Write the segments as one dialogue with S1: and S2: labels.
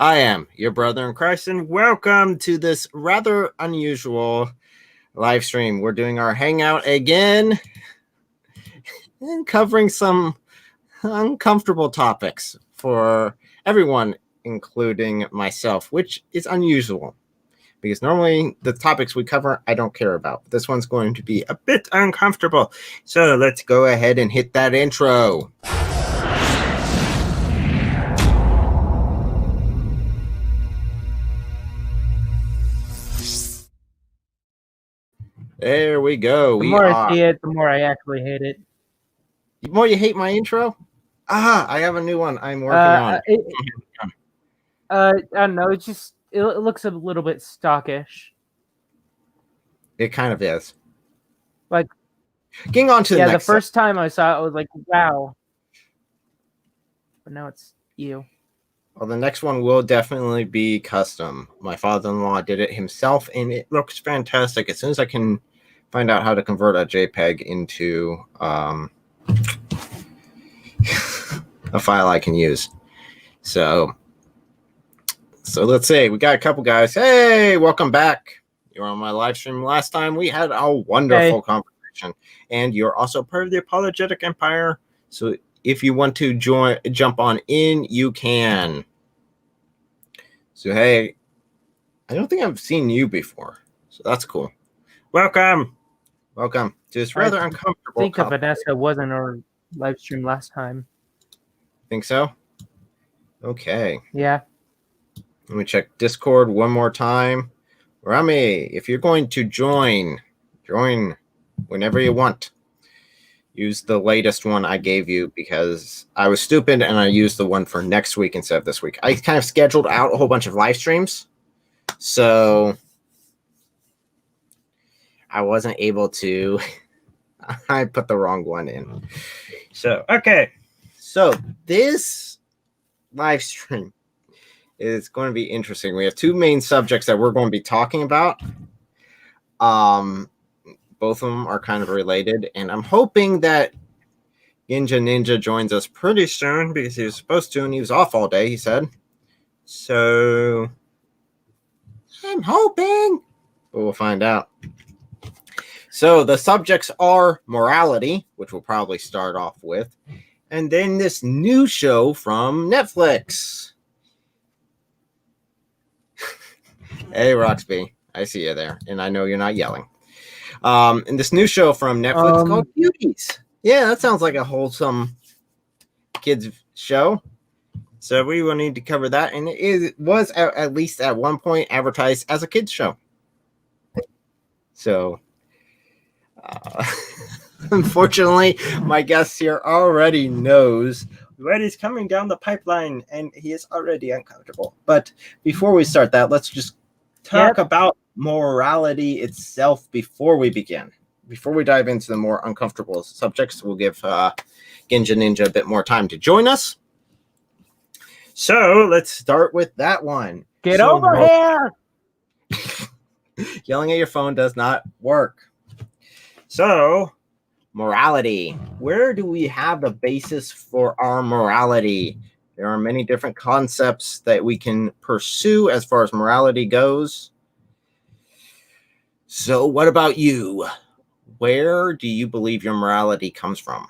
S1: I am your brother in Christ, and welcome to this rather unusual live stream. We're doing our Hangout again and covering some uncomfortable topics for everyone, including myself, which is unusual because normally the topics we cover I don't care about. This one's going to be a bit uncomfortable. So let's go ahead and hit that intro. There we go.
S2: The more I see it, the more I actually hate it.
S1: The more you hate my intro? I have a new one I'm working on.
S2: I don't know. It looks a little bit stockish.
S1: It kind of is.
S2: Like,
S1: getting on to the next.
S2: The first time I saw it, I was like, wow. But now it's you.
S1: Well, the next one will definitely be custom. My father-in-law did it himself, and it looks fantastic. As soon as I can find out how to convert a JPEG into a file I can use. So let's see. We got a couple guys. Hey, welcome back. You were on my live stream last time. We had a wonderful conversation, and you're also part of the Apologetic Empire. So if you want to jump on in, you can. So, hey, I don't think I've seen you before, so that's cool. Welcome to this rather uncomfortable.
S2: I think Vanessa wasn't our live stream last time.
S1: Think so? Okay.
S2: Yeah.
S1: Let me check Discord one more time. Rami, if you're going to join whenever you want. Use the latest one I gave you because I was stupid and I used the one for next week instead of this week. I kind of scheduled out a whole bunch of live streams, so I wasn't able to. I put the wrong one in. So, okay. So this live stream is going to be interesting. We have two main subjects that we're going to be talking about. Both of them are kind of related, and I'm hoping that Ninja joins us pretty soon because he was supposed to, and he was off all day, he said. So I'm hoping, but we'll find out. So the subjects are morality, which we'll probably start off with, and then this new show from Netflix. Hey, Roxby, I see you there, and I know you're not yelling. And this new show from Netflix called Beauties. Yeah, that sounds like a wholesome kids show. So we will need to cover that. And it was at least at one point advertised as a kids show. So, unfortunately, my guest here already knows what is coming down the pipeline, and he is already uncomfortable. But before we start that, let's just talk about morality itself before we begin. Before we dive into the more uncomfortable subjects, we'll give Ninja a bit more time to join us. So let's start with that one.
S2: Get over here!
S1: Yelling at your phone does not work. So, morality. Where do we have the basis for our morality? There are many different concepts that we can pursue as far as morality goes. So what about you? Where do you believe your morality comes from?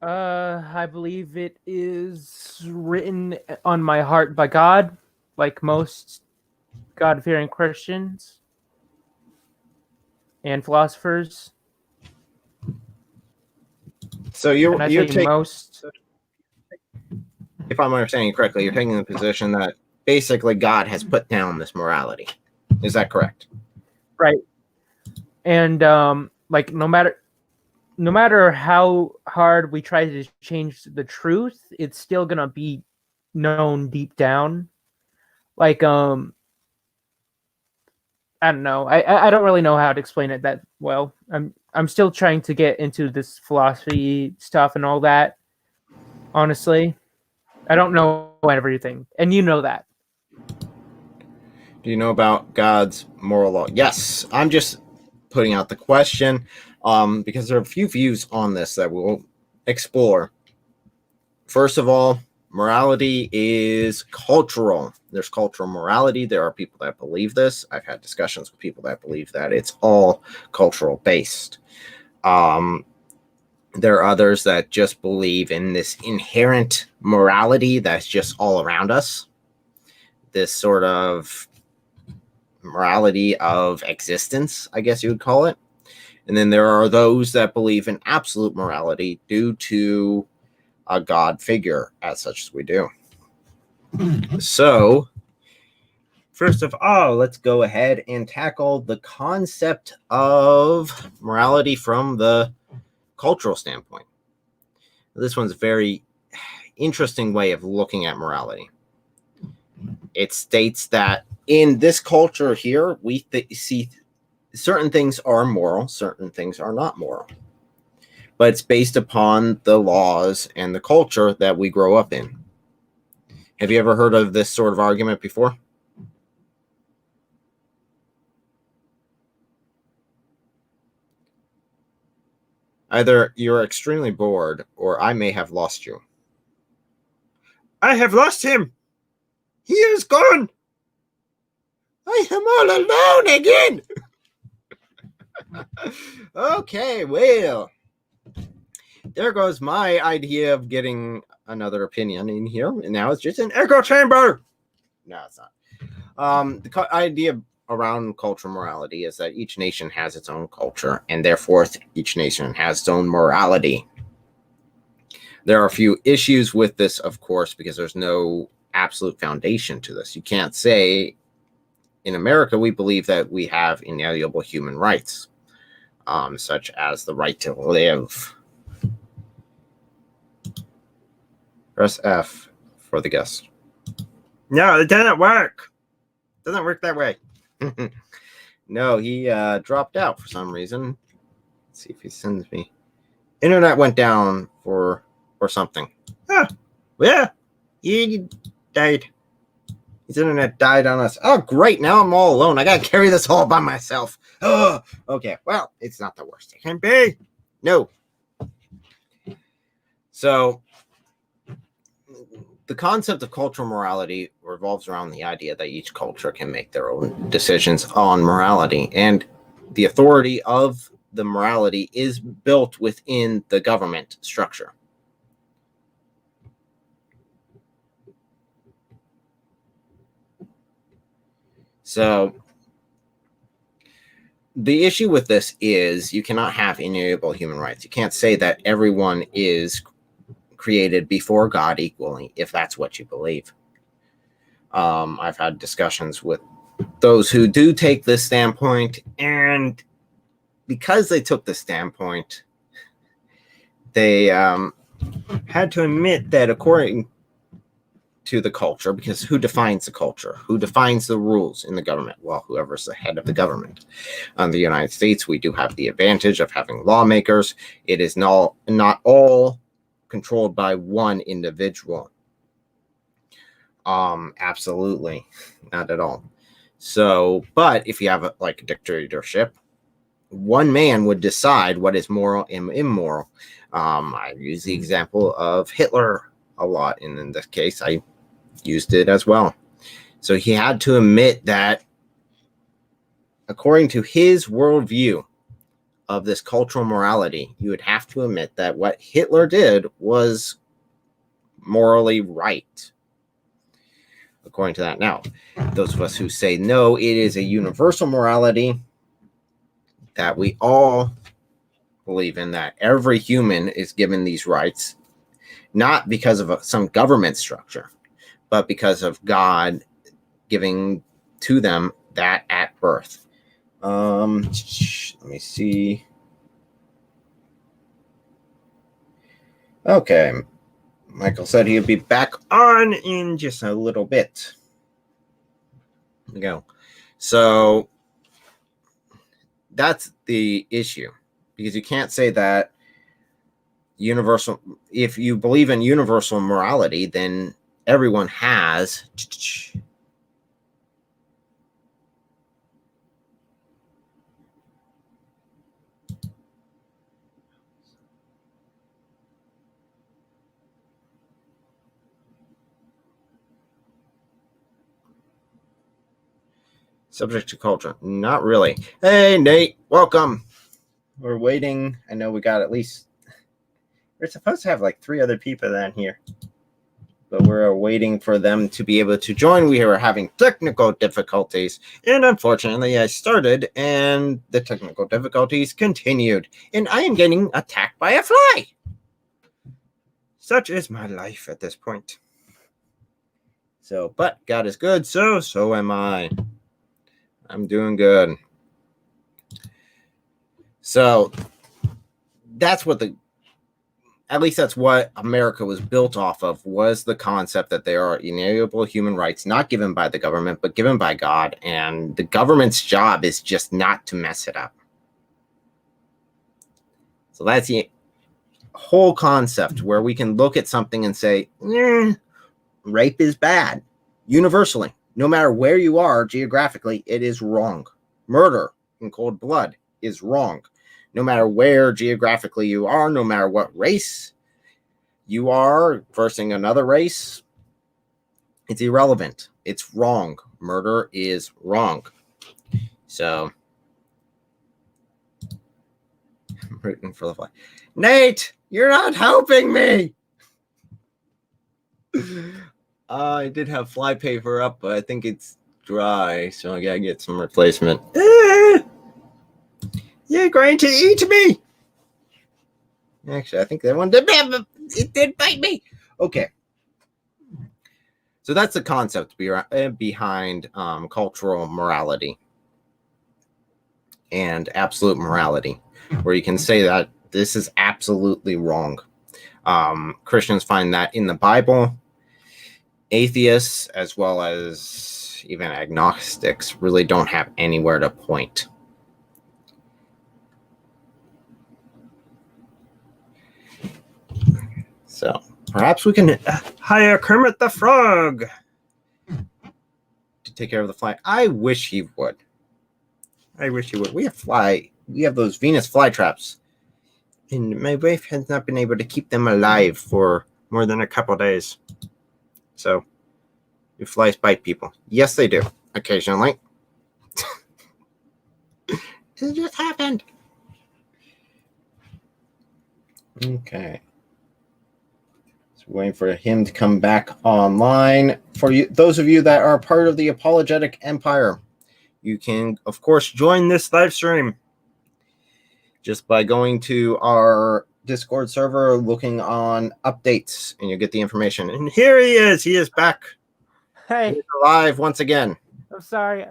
S2: I believe it is written on my heart by God, like most God-fearing Christians and philosophers.
S1: So you're taking
S2: most.
S1: If I'm understanding you correctly, you're taking the position that basically God has put down this morality. Is that correct?
S2: Right. And like no matter how hard we try to change the truth, it's still gonna be known deep down. Like I don't know. I don't really know how to explain it that well. I'm still trying to get into this philosophy stuff and all that. Honestly, I don't know everything, and you know that.
S1: Do you know about God's moral law? Yes, I'm just putting out the question because there are a few views on this that we'll explore. First of all, Morality is cultural. There's cultural morality. There are people that believe this. I've had discussions with people that believe that it's all cultural based. There are others that just believe in this inherent morality that's just all around us. This sort of morality of existence, I guess you would call it. And then there are those that believe in absolute morality due to a God figure, as such as we do. So, first of all, let's go ahead and tackle the concept of morality from the cultural standpoint. This one's a very interesting way of looking at morality. It states that in this culture here, we see certain things are moral, certain things are not moral. But it's based upon the laws and the culture that we grow up in. Have you ever heard of this sort of argument before? Either you're extremely bored, or I may have lost you. I have lost him! He is gone! I am all alone again! Okay, well, there goes my idea of getting another opinion in here, and now it's just an echo chamber! No, it's not. The idea around cultural morality is that each nation has its own culture, and therefore each nation has its own morality. There are a few issues with this, of course, because there's no absolute foundation to this. You can't say, in America, we believe that we have inalienable human rights, such as the right to live. Press F for the guest. No, it doesn't work. It doesn't work that way. No, he dropped out for some reason. Let's see if he sends me. Internet went down or something. Ah, yeah, he died. His internet died on us. Oh, great. Now I'm all alone. I got to carry this all by myself. Oh, okay. Well, it's not the worst it can be. No. So, the concept of cultural morality revolves around the idea that each culture can make their own decisions on morality. And the authority of the morality is built within the government structure. So, the issue with this is you cannot have inalienable human rights. You can't say that everyone is created before God equally, if that's what you believe. I've had discussions with those who do take this standpoint, and because they took this standpoint, they had to admit that according to the culture, because who defines the culture? Who defines the rules in the government? Well, whoever's the head of the government. In the United States, we do have the advantage of having lawmakers. It is not all controlled by one individual. Absolutely, not at all. So, but if you have a dictatorship, one man would decide what is moral and immoral. I use the example of Hitler a lot, and in this case, I used it as well. So he had to admit that, according to his worldview of this cultural morality, you would have to admit that what Hitler did was morally right. According to that. Now, those of us who say no, it is a universal morality that we all believe in, that every human is given these rights, not because of some government structure, but because of God giving to them that at birth. Let me see. Okay. Michael said he'd be back on in just a little bit. There we go. So that's the issue, because you can't say that universal, if you believe in universal morality, then everyone has Subject to culture. Not really. Hey, Nate. Welcome. We're waiting. I know we got at least... We're supposed to have like 3 other people down here. But we're waiting for them to be able to join. We were having technical difficulties. And unfortunately, I started and the technical difficulties continued. And I am getting attacked by a fly. Such is my life at this point. So, but God is good, so am I. I'm doing good. So, that's what at least that's what America was built off of, was the concept that there are inalienable human rights, not given by the government, but given by God. And the government's job is just not to mess it up. So that's the whole concept, where we can look at something and say, rape is bad. Universally, no matter where you are geographically, it is wrong. Murder in cold blood is wrong. No matter where geographically you are, no matter what race you are versus another race, it's irrelevant. It's wrong. Murder is wrong. So, I'm rooting for the fly. Nate, you're not helping me. I did have fly paper up, but I think it's dry, so I gotta get some replacement. You're going to eat me. Actually, I think that one did. It did bite me. Okay. So that's the concept behind cultural morality and absolute morality, where you can say that this is absolutely wrong. Christians find that in the Bible. Atheists, as well as even agnostics, really don't have anywhere to point. So perhaps we can hire Kermit the Frog to take care of the fly. I wish he would. We have those Venus flytraps, and my wife has not been able to keep them alive for more than a couple days. So, do flies bite people? Yes, they do. Occasionally. It just happened. Okay. Waiting for him to come back online. For you, those of you that are part of the Apologetic Empire, you can, of course, join this live stream just by going to our Discord server, looking on updates, and you'll get the information. And here he is. He is back.
S2: Hey.
S1: He's alive once again.
S2: I'm sorry.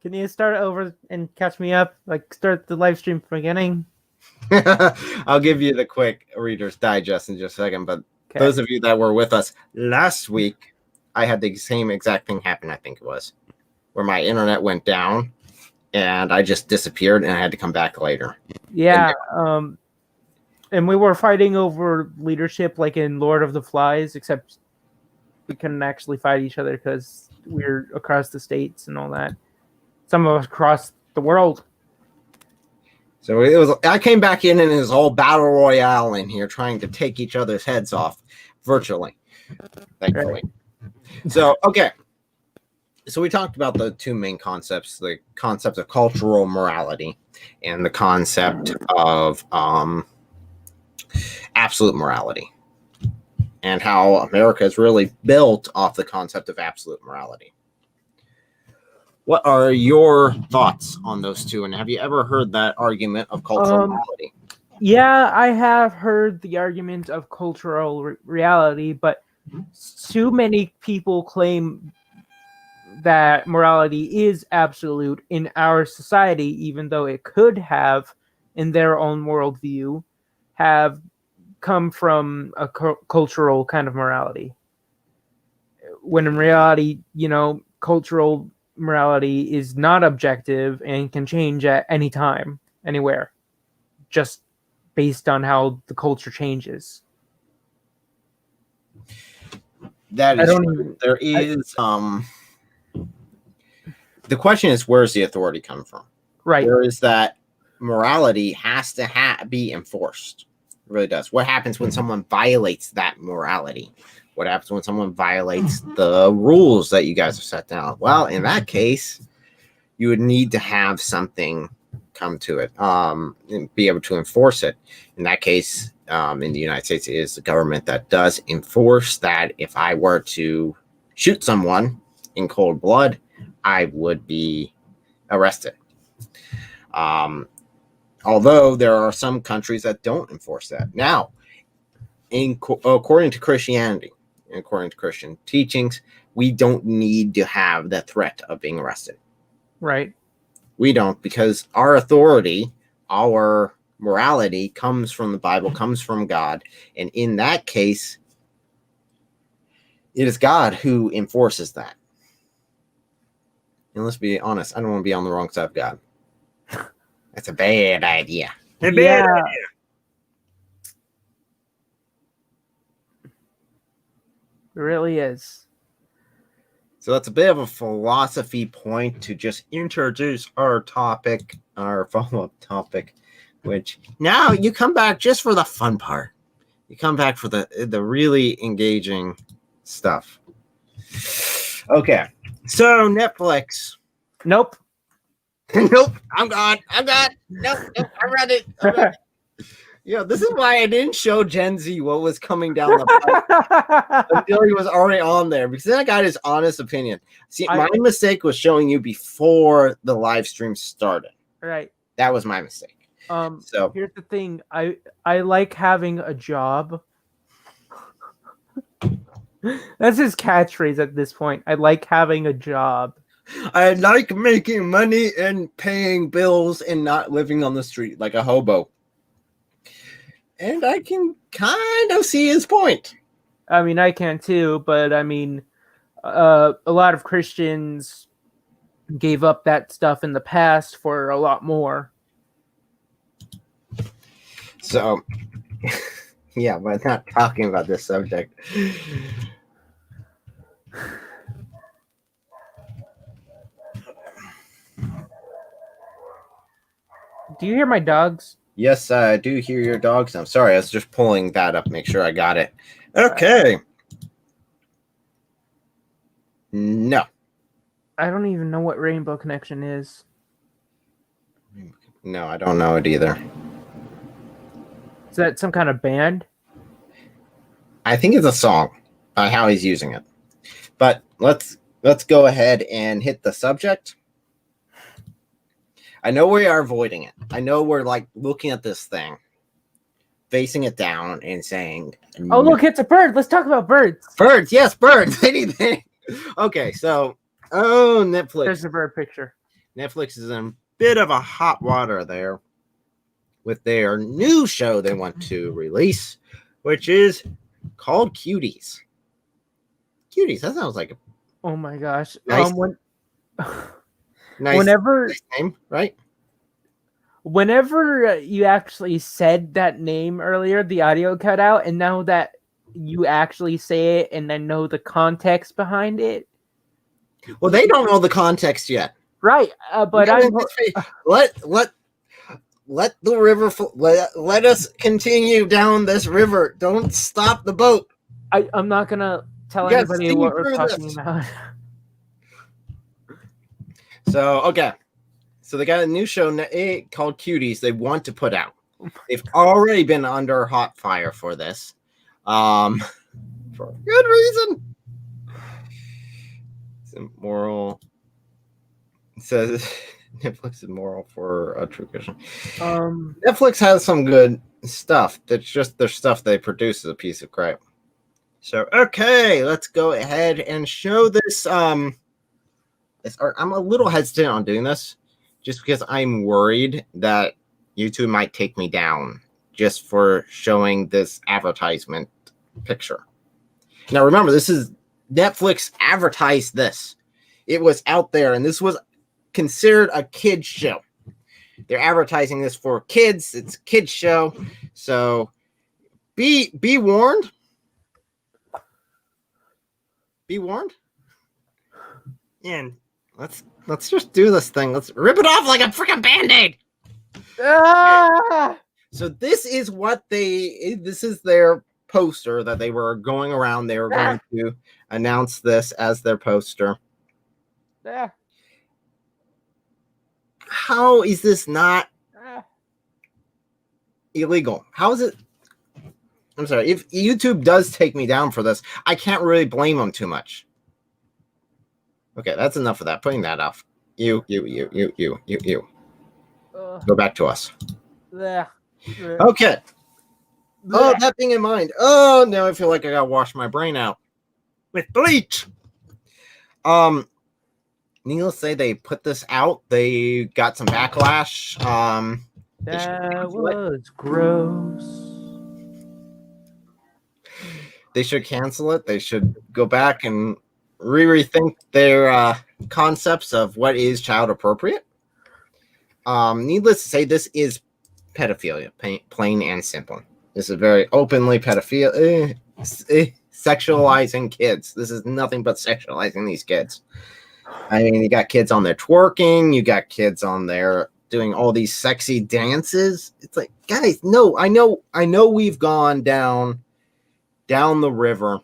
S2: Can you start over and catch me up? Like, start the live stream from the beginning?
S1: I'll give you the quick Reader's Digest in just a second, but those of you that were with us last week, I had the same exact thing happen, I think it was, where my internet went down and I just disappeared and I had to come back later.
S2: Yeah, and we were fighting over leadership like in Lord of the Flies, except we couldn't actually fight each other because we're across the states and all that. Some of us across the world.
S1: So it was. I came back in and it was all battle royale in here, trying to take each other's heads off virtually, thankfully. Right. So, okay. So we talked about the 2 main concepts, the concept of cultural morality and the concept of absolute morality, and how America is really built off the concept of absolute morality. What are your thoughts on those 2? And have you ever heard that argument of cultural morality?
S2: Yeah, I have heard the argument of cultural reality, but too many people claim that morality is absolute in our society, even though it could have, in their own worldview, have come from a cultural kind of morality. When in reality, cultural morality is not objective and can change at any time, anywhere, just based on how the culture changes.
S1: That is true. There is the question is, where's the authority come from?
S2: Right.
S1: Where is that morality has to be enforced? It really does. What happens when someone violates that morality? What happens when someone violates the rules that you guys have set down? Well, in that case, you would need to have something come to it, and be able to enforce it. In that case, in the United States, it is the government that does enforce that. If I were to shoot someone in cold blood, I would be arrested. Although there are some countries that don't enforce that. Now, according to Christianity, according to Christian teachings, we don't need to have the threat of being arrested.
S2: Right.
S1: We don't, because our authority, our morality comes from the Bible, comes from God. And in that case, it is God who enforces that. And let's be honest, I don't want to be on the wrong side of God. That's a bad idea. A bad idea.
S2: It really is.
S1: So that's a bit of a philosophy point to just introduce our topic, our follow-up topic, which now you come back just for the fun part. You come back for the really engaging stuff. Okay. So Netflix.
S2: Nope.
S1: Nope. I'm gone. Nope. I'm ready. Yeah, this is why I didn't show Gen Z what was coming down the pipe until he was already on there, because then I got his honest opinion. See, my mistake was showing you before the live stream started.
S2: Right.
S1: That was my mistake.
S2: So here's the thing. I like having a job. That's his catchphrase at this point. I like having a job.
S1: I like making money and paying bills and not living on the street like a hobo. And I can kind of see his point.
S2: I mean, I can too, but I mean, a lot of Christians gave up that stuff in the past for a lot more.
S1: So, yeah, but not talking about this subject.
S2: Do you hear my dogs?
S1: Yes, I do hear your dogs. I'm sorry, I was just pulling that up, make sure I got it. Okay. No.
S2: I don't even know what Rainbow Connection is.
S1: No, I don't know it either.
S2: Is that some kind of band?
S1: I think it's a song, how he's using it. But let's go ahead and hit the subject. I know we are avoiding it. I know we're like looking at this thing, facing it down and saying,
S2: "Oh, look, it's a bird. Let's talk about birds."
S1: Birds, yes, birds. Anything. Okay, so Netflix.
S2: There's a bird picture.
S1: Netflix is in a bit of a hot water there with their new show they want to release, which is called Cuties. Cuties. That sounds like a.
S2: Oh my gosh.
S1: Nice. Nice name, right?
S2: Whenever you actually said that name earlier, the audio cut out, and now that you actually say it and then know the context behind it.
S1: Well, they don't know the context yet.
S2: Right, but
S1: let the river let us continue down this river. Don't stop the boat.
S2: I'm not gonna tell anybody what we're talking about.
S1: So, okay. So they got a new show called Cuties they want to put out. They've already been under hot fire for this. For good reason. It's immoral. It says Netflix is moral for a true Christian. Netflix has some good stuff. That's just their stuff they produce is a piece of crap. So, okay, let's go ahead and show this this art. I'm a little hesitant on doing this just because I'm worried that YouTube might take me down just for showing this advertisement picture. Now, remember, this is Netflix advertised this. It was out there, and this was considered a kid's show. They're advertising this for kids. It's a kid's show. So be warned. Be warned. And let's just do this thing. Let's rip it off like a freaking Band-Aid.
S2: Ah!
S1: So this is what this is their poster that they were going around. They were going to announce this as their poster.
S2: Yeah.
S1: How is this not illegal? How is it? I'm sorry. If YouTube does take me down for this, I can't really blame them too much. Okay, that's enough of that. Putting that off. You. Go back to us. Okay. Oh, that thing in mind. Oh, now I feel like I gotta wash my brain out with bleach. Needless to say, they put this out. They got some backlash.
S2: That was gross.
S1: They should cancel it. They should go back and rethink their concepts of what is child appropriate. Needless to say, this is pedophilia, plain and simple. This is very openly pedophilia, sexualizing kids. This is nothing but sexualizing these kids. I mean, you got kids on there twerking. You got kids on there doing all these sexy dances. It's like, guys, no, I know we've gone down the river.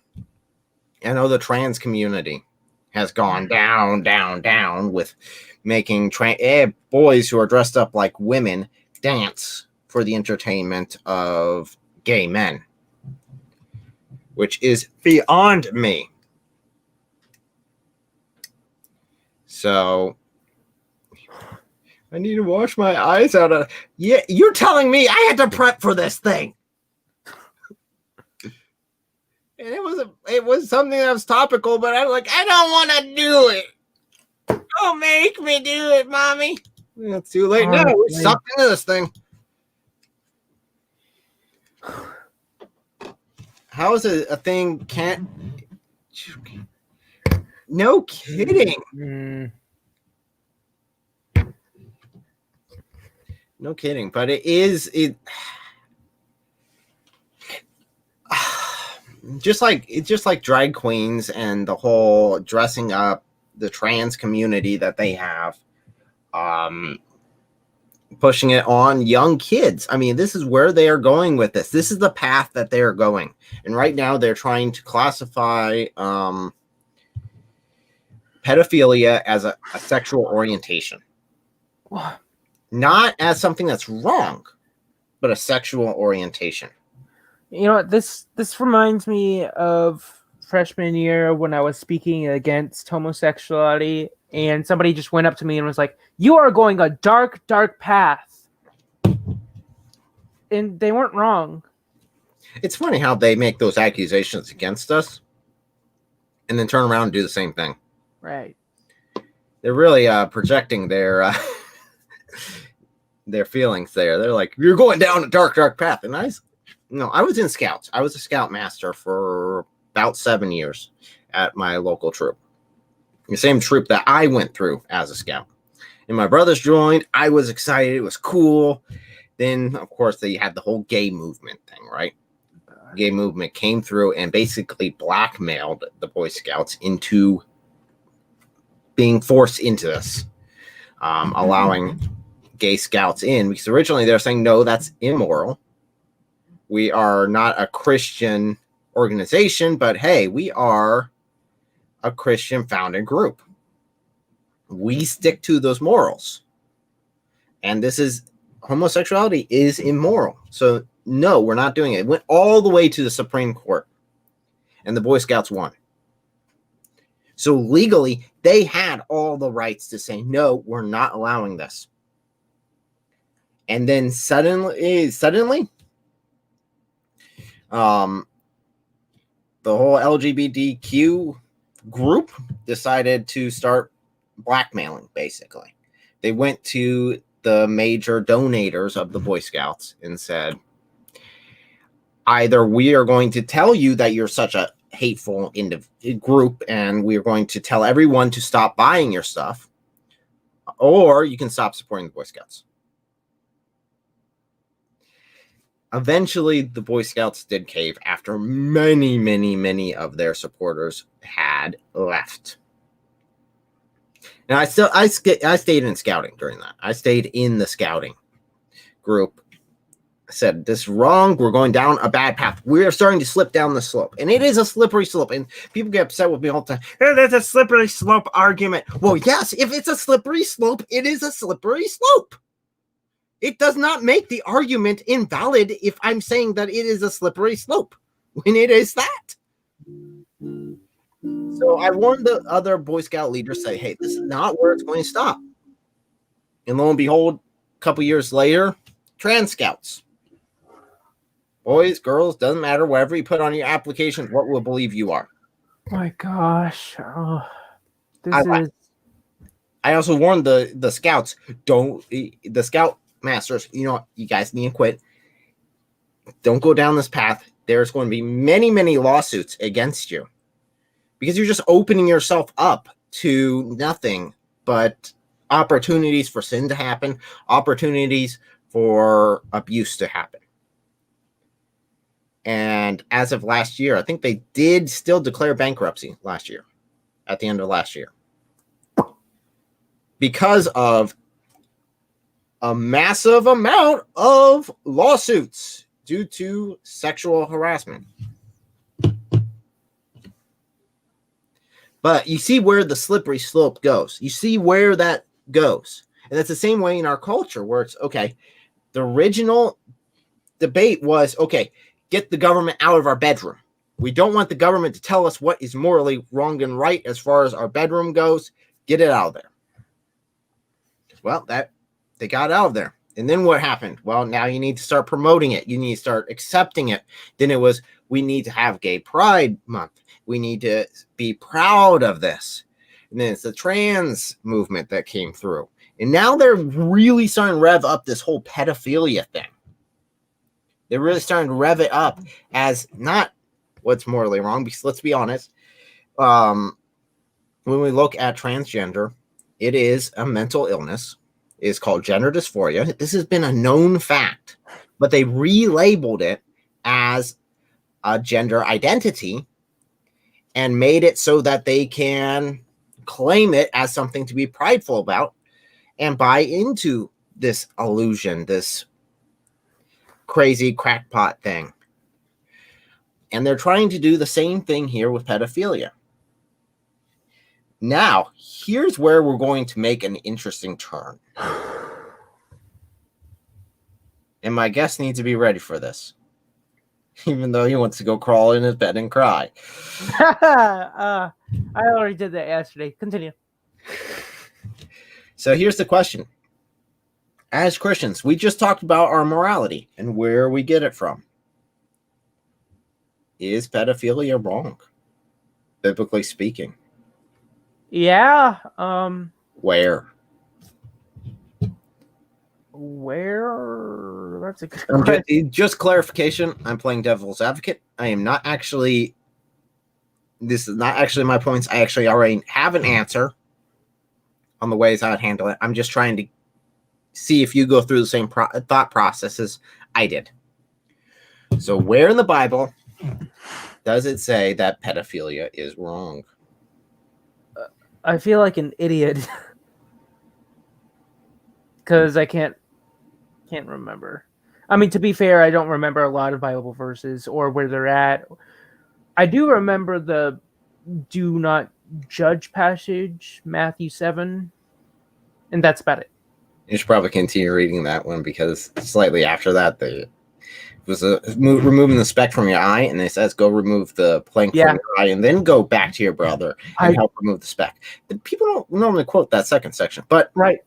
S1: I know the trans community has gone down with making boys who are dressed up like women dance for the entertainment of gay men, which is beyond me. So I need to wash my eyes out of. Yeah, you're telling me I had to prep for this thing. And it was something that was topical, but I'm like, I don't want to do it. Don't make me do it, mommy. It's too late now. We're sucked into this thing. How is it a thing can't? No kidding. No kidding, but it just like drag queens and the whole dressing up the trans community that they have, pushing it on young kids. I mean, this is where they are going with this. This is the path that they are going. And right now they're trying to classify pedophilia as a sexual orientation.
S2: What?
S1: Not as something that's wrong, but a sexual orientation.
S2: You know what? This reminds me of freshman year when I was speaking against homosexuality, and somebody just went up to me and was like, "You are going a dark, dark path," and they weren't wrong.
S1: It's funny how they make those accusations against us, and then turn around and do the same thing.
S2: Right.
S1: They're really projecting their feelings there. They're like, "You're going down a dark, dark path," and I was in Scouts. I was a Scout master for about 7 years at my local troop. The same troop that I went through as a Scout. And my brothers joined. I was excited. It was cool. Then, of course, they had the whole gay movement thing, right? Gay movement came through and basically blackmailed the Boy Scouts into being forced into this, allowing gay Scouts in. Because originally they're saying, no, that's immoral. We are not a Christian organization, but hey, we are a Christian founded group. We stick to those morals. And homosexuality is immoral. So no, we're not doing it. It went all the way to the Supreme Court. And the Boy Scouts won. So legally, they had all the rights to say, no, we're not allowing this. And then suddenly, the whole LGBTQ group decided to start blackmailing, basically. They went to the major donators of the Boy Scouts and said, either we are going to tell you that you're such a hateful group and we are going to tell everyone to stop buying your stuff, or you can stop supporting the Boy Scouts. Eventually, the Boy Scouts did cave after many of their supporters had left. And I stayed in scouting during that. I stayed in the scouting group said, this is wrong. We're going down a bad path. We're starting to slip down the slope. And it is a slippery slope. And people get upset with me all the time. Hey, that's a slippery slope argument. Well, yes, if it's a slippery slope, it is a slippery slope. It does not make the argument invalid if I'm saying that it is a slippery slope when it is that. So I warned the other Boy Scout leaders, say, hey, this is not where it's going to stop. And lo and behold, a couple years later, trans scouts. Boys, girls, doesn't matter. Whatever you put on your application, what will believe you are.
S2: My gosh. Oh,
S1: I also warned the scouts, the scout masters, you guys need to quit. Don't go down this path. There's going to be many, many lawsuits against you because you're just opening yourself up to nothing but opportunities for sin to happen, opportunities for abuse to happen. And as of last year, I think they did still declare bankruptcy last year, at the end of last year, because of a massive amount of lawsuits due to sexual harassment. But you see where the slippery slope goes. You see where that goes. And that's the same way in our culture where it's, okay, the original debate was, okay, get the government out of our bedroom. We don't want the government to tell us what is morally wrong and right as far as our bedroom goes. Get it out of there. Well, they got out of there. And then what happened? Well, now you need to start promoting it. You need to start accepting it. Then it was, we need to have Gay Pride Month. We need to be proud of this. And then it's the trans movement that came through. And now they're really starting to rev up this whole pedophilia thing. They're really starting to rev it up as not what's morally wrong, because let's be honest, when we look at transgender, it is a mental illness. It is called gender dysphoria. This has been a known fact, but they relabeled it as a gender identity and made it so that they can claim it as something to be prideful about and buy into this illusion, this crazy crackpot thing. And they're trying to do the same thing here with pedophilia. Now, here's where we're going to make an interesting turn. And my guest needs to be ready for this. Even though he wants to go crawl in his bed and cry.
S2: I already did that yesterday. Continue.
S1: So here's the question. As Christians, we just talked about our morality and where we get it from. Is pedophilia wrong, biblically speaking?
S2: Yeah.
S1: Where?
S2: That's a good question.
S1: Just clarification, I'm playing devil's advocate. I am not actually... This is not actually my points. I actually already have an answer on the ways I would handle it. I'm just trying to see if you go through the same thought processes I did. So where in the Bible does it say that pedophilia is wrong?
S2: I feel like an idiot because I can't remember. I mean, to be fair, I don't remember a lot of Bible verses or where they're at. I do remember the do not judge passage, Matthew 7, and that's about it.
S1: You should probably continue reading that one because slightly after that, it was removing the speck from your eye, and it says go remove the plank from your eye, and then go back to your brother and help remove the speck. But people don't normally quote that second section, but
S2: right.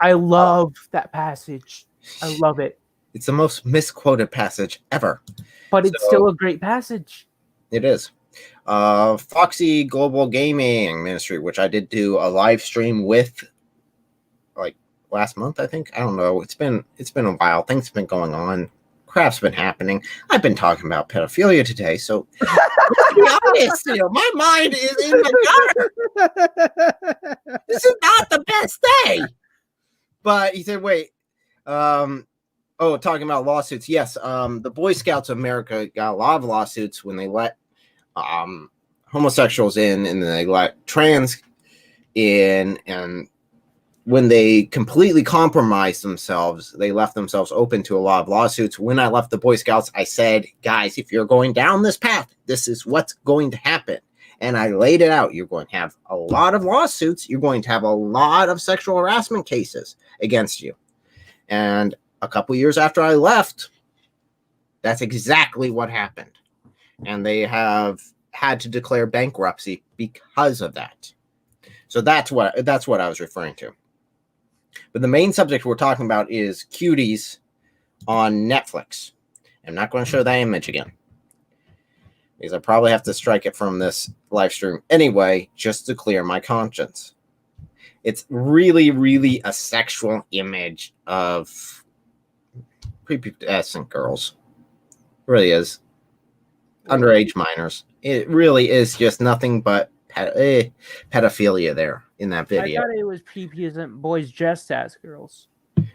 S2: I love that passage. I love it.
S1: It's the most misquoted passage ever,
S2: but it's still a great passage.
S1: It is. Foxy Global Gaming Ministry, which I did do a live stream with, like last month, I think. I don't know. It's been a while. Things have been going on. Crap's been happening. I've been talking about pedophilia today, so to be honest, my mind is in the gutter. This is not the best day. But he said, wait. Talking about lawsuits. Yes, the Boy Scouts of America got a lot of lawsuits when they let homosexuals in, and then they let trans in, and when they completely compromised themselves, they left themselves open to a lot of lawsuits. When I left the Boy Scouts, I said, guys, if you're going down this path, this is what's going to happen. And I laid it out. You're going to have a lot of lawsuits. You're going to have a lot of sexual harassment cases against you. And a couple years after I left, that's exactly what happened. And they have had to declare bankruptcy because of that. So that's what I was referring to. But the main subject we're talking about is Cuties on Netflix. I'm not going to show that image again, because I probably have to strike it from this live stream anyway, just to clear my conscience. It's really, really a sexual image of prepubescent girls. It really is. Underage minors. It really is just nothing but pedophilia there in that video.
S2: I thought it was prepubescent boys just as girls.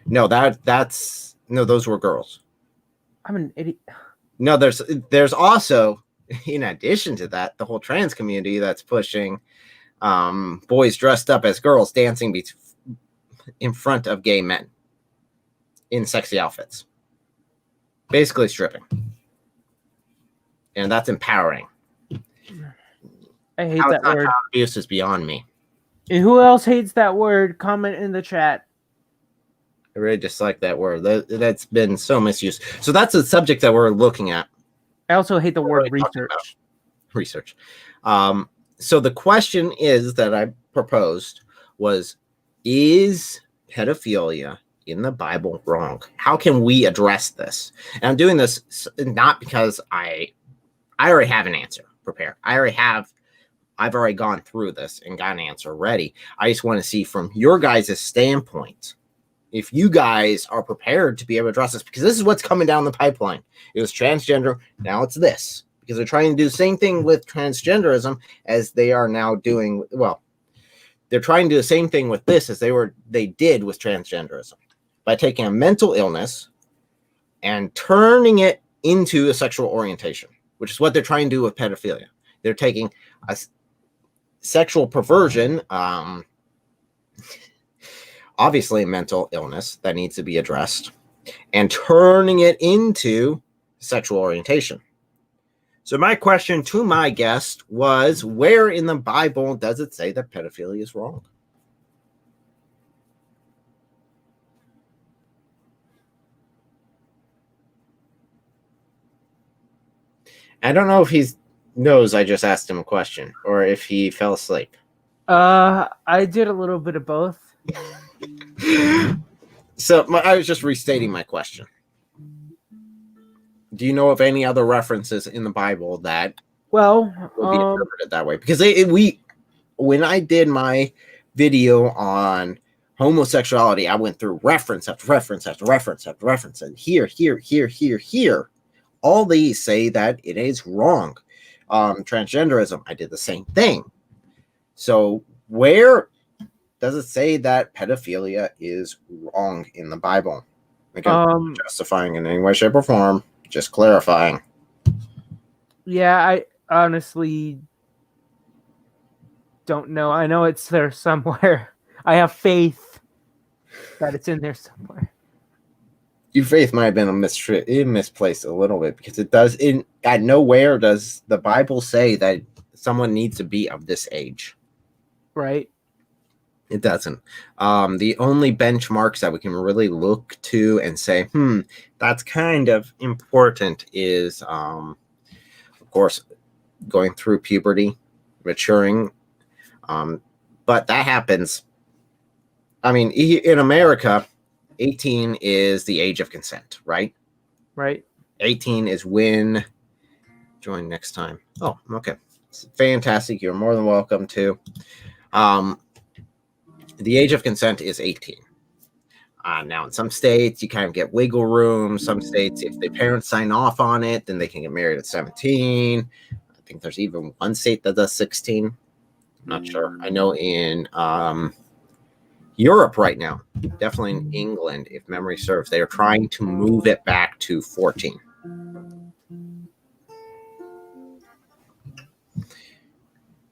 S1: No, those were girls.
S2: I'm an idiot.
S1: No, there's also, in addition to that, the whole trans community that's pushing boys dressed up as girls dancing in front of gay men in sexy outfits, basically stripping, and that's empowering.
S2: I hate that word.
S1: Child abuse is beyond me.
S2: And who else hates that word? Comment in the chat.
S1: I really dislike that word. That's been so misused. So that's the subject that we're looking at.
S2: I also hate the word research.
S1: So the question is that I proposed was, is pedophilia in the Bible wrong? How can we address this? And I'm doing this not because I already have an answer prepared. I've already gone through this and got an answer ready. I just want to see from your guys' standpoint if you guys are prepared to be able to address this, because this is what's coming down the pipeline. It was transgender, now it's this. Because they're trying to do the same thing with transgenderism as they are now doing. Well, they're trying to do the same thing with this as they did with transgenderism, by taking a mental illness and turning it into a sexual orientation, which is what they're trying to do with pedophilia. They're taking a sexual perversion, obviously a mental illness that needs to be addressed, and turning it into sexual orientation. So my question to my guest was, where in the Bible does it say that pedophilia is wrong? I don't know if he knows I just asked him a question or if he fell asleep.
S2: I did a little bit of both.
S1: So I was just restating my question. Do you know of any other references in the Bible that will be interpreted that way? Because when I did my video on homosexuality, I went through reference after reference after reference after reference, and here. All these say that it is wrong. Transgenderism, I did the same thing. So where does it say that pedophilia is wrong in the Bible? Again, justifying in any way, shape, or form. Just clarifying.
S2: Yeah, I honestly don't know. I know it's there somewhere. I have faith that it's in there somewhere.
S1: Your faith might have been misplaced a little bit, because it does. At nowhere does the Bible say that someone needs to be of this age.
S2: Right.
S1: It doesn't. The only benchmarks that we can really look to and say, that's kind of important is, of course, going through puberty, maturing. But that happens. I mean, in America, 18 is the age of consent, right?
S2: Right.
S1: 18 is when. Join next time. Oh, okay. It's fantastic. You're more than welcome to. The age of consent is 18. Now, in some states, you kind of get wiggle room. Some states, if the parents sign off on it, then they can get married at 17. I think there's even one state that does 16. I'm not sure. I know in Europe right now, definitely in England, if memory serves, they are trying to move it back to 14.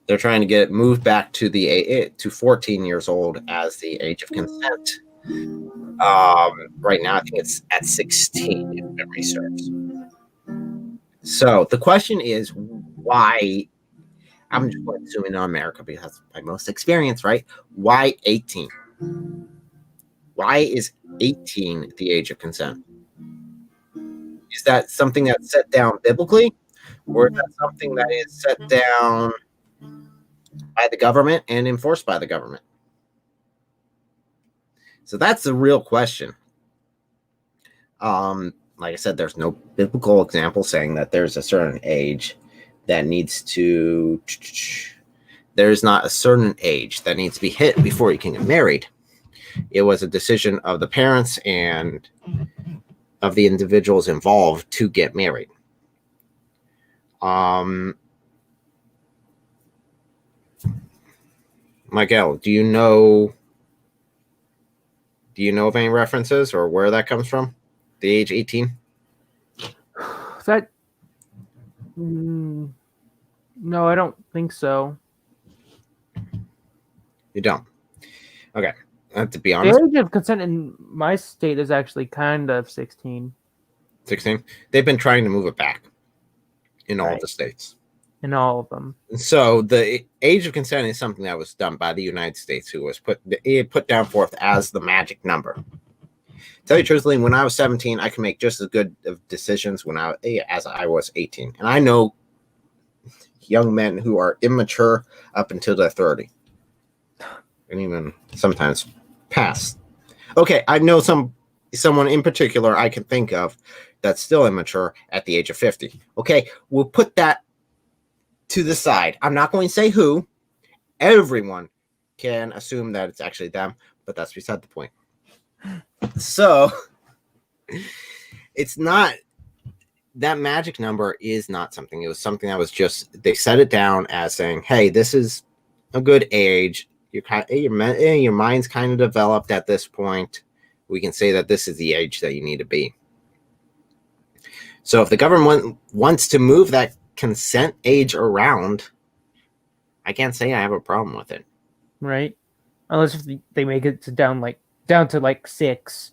S1: They're trying to get it moved back to to 14 years old as the age of consent. Right now, I think it's at 16, if memory serves. So the question is, why? I'm just going to zoom in on America because that's my most experience, right? Why 18? Why is 18 the age of consent? Is that something that's set down biblically, or is that something that is set down by the government and enforced by the government? So that's the real question. Like I said, there's no biblical example saying that there's a certain age that needs to. There's not a certain age that needs to be hit before you can get married. It was a decision of the parents and of the individuals involved to get married. Miguel, do you know of any references or where that comes from? The age 18?
S2: That no, I don't think so.
S1: You don't? Okay. To be honest,
S2: the age of consent in my state is actually kind of 16.
S1: 16? They've been trying to move it back in all the states.
S2: In all of them.
S1: So the age of consent is something that was done by the United States, who was put down forth as the magic number. Tell you truthfully, when I was 17, I could make just as good of decisions as I was 18. And I know young men who are immature up until they're 30. And even sometimes past. Okay, I know someone in particular I can think of that's still immature at the age of 50. Okay, we'll put that to the side. I'm not going to say who. Everyone can assume that it's actually them, but that's beside the point. So it's not, that magic number is not something. It was something that was just, they set it down as saying, hey, this is a good age. Your mind's kind of developed at this point. We can say that this is the age that you need to be. So if the government wants to move that consent age around, I can't say I have a problem with it.
S2: Right. Unless if they make it down to like 6.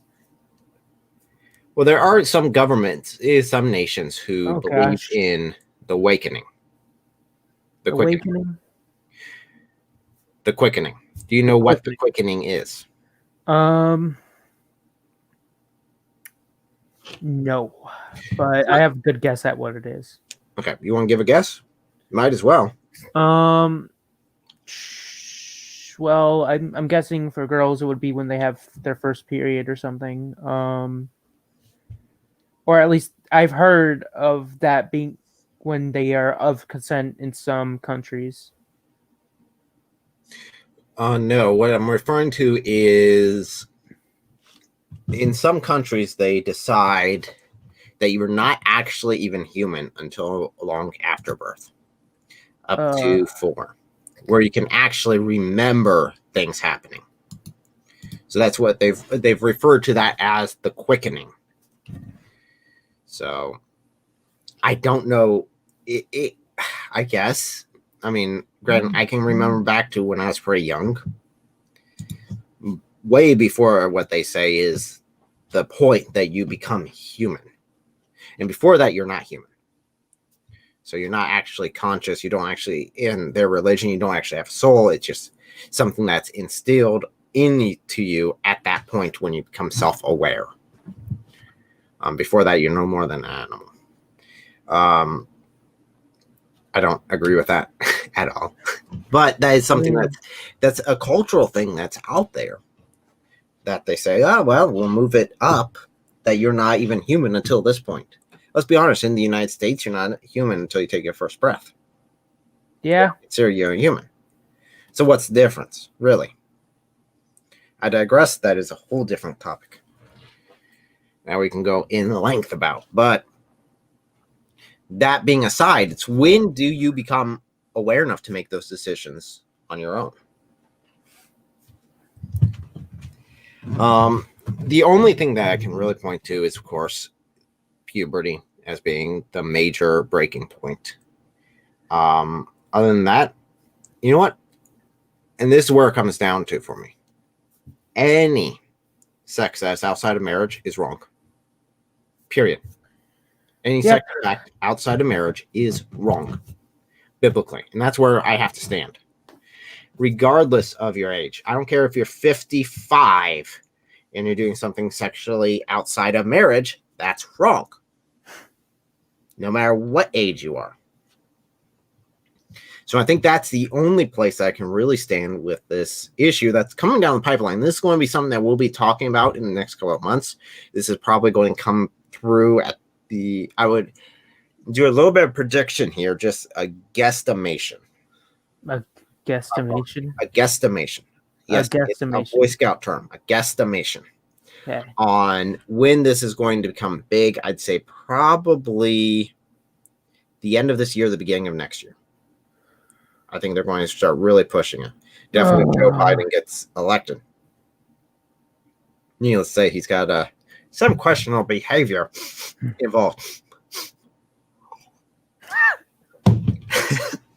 S1: Well, there are some governments, some nations who believe in the awakening. The quickening. The quickening. Do you know what the quickening is?
S2: No, but I have a good guess at what it is.
S1: Okay, you want to give a guess? Might as well.
S2: Well, I'm guessing for girls it would be when they have their first period or something. Or at least I've heard of that being when they are of consent in some countries.
S1: No, what I'm referring to is in some countries they decide that you're not actually even human until long after birth, up to 4, where you can actually remember things happening. So that's what they've referred to that as the quickening. So I don't know. I guess. I mean, granted, I can remember back to when I was pretty young, way before what they say is the point that you become human. And before that, you're not human. So you're not actually conscious. You don't actually, in their religion, you don't actually have a soul. It's just something that's instilled into you at that point when you become self-aware. Before that, you're no more than an animal. I don't agree with that at all. But that is something that's a cultural thing that's out there. That they say, oh, well, we'll move it up, that you're not even human until this point. Let's be honest, in the United States, you're not human until you take your first breath.
S2: Yeah.
S1: So you're a human. So what's the difference, really? I digress. That is a whole different topic. Now we can go in length about. But that being aside, it's when do you become aware enough to make those decisions on your own? The only thing that I can really point to is, of course, puberty as being the major breaking point. Other than that, You know what? And this is where it comes down to for me. Any sex that's outside of marriage is wrong. Period. Any sex act outside of marriage is wrong, biblically. And that's where I have to stand. Regardless of your age. I don't care if you're 55 and you're doing something sexually outside of marriage, that's wrong. No matter what age you are. So I think that's the only place that I can really stand with this issue that's coming down the pipeline. This is going to be something that we'll be talking about in the next couple of months. This is probably going to come through at I would do a little bit of prediction here, just a guesstimation.
S2: A guesstimation?
S1: A guesstimation. Yes,
S2: a guesstimation.
S1: It's a Boy Scout term, a guesstimation.
S2: Okay.
S1: On when this is going to become big. I'd say probably the end of this year, the beginning of next year. I think they're going to start really pushing it. Definitely Joe Biden gets elected. Needless to say, he's got some questionable behavior involved.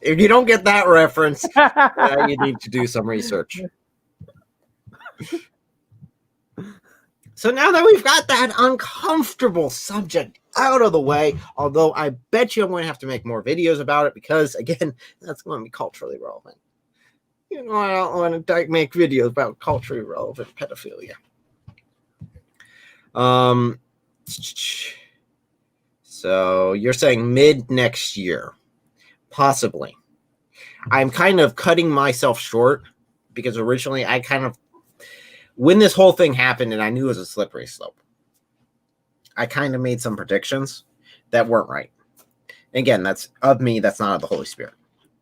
S1: If you don't get that reference, you need to do some research. So now that we've got that uncomfortable subject out of the way, although I bet you I'm going to have to make more videos about it because, again, that's going to be culturally relevant. You know, I don't want to make videos about culturally relevant pedophilia. So you're saying mid next year, possibly. I'm kind of cutting myself short because originally when this whole thing happened and I knew it was a slippery slope, I kind of made some predictions that weren't right. Again, that's of me. That's not of the Holy Spirit.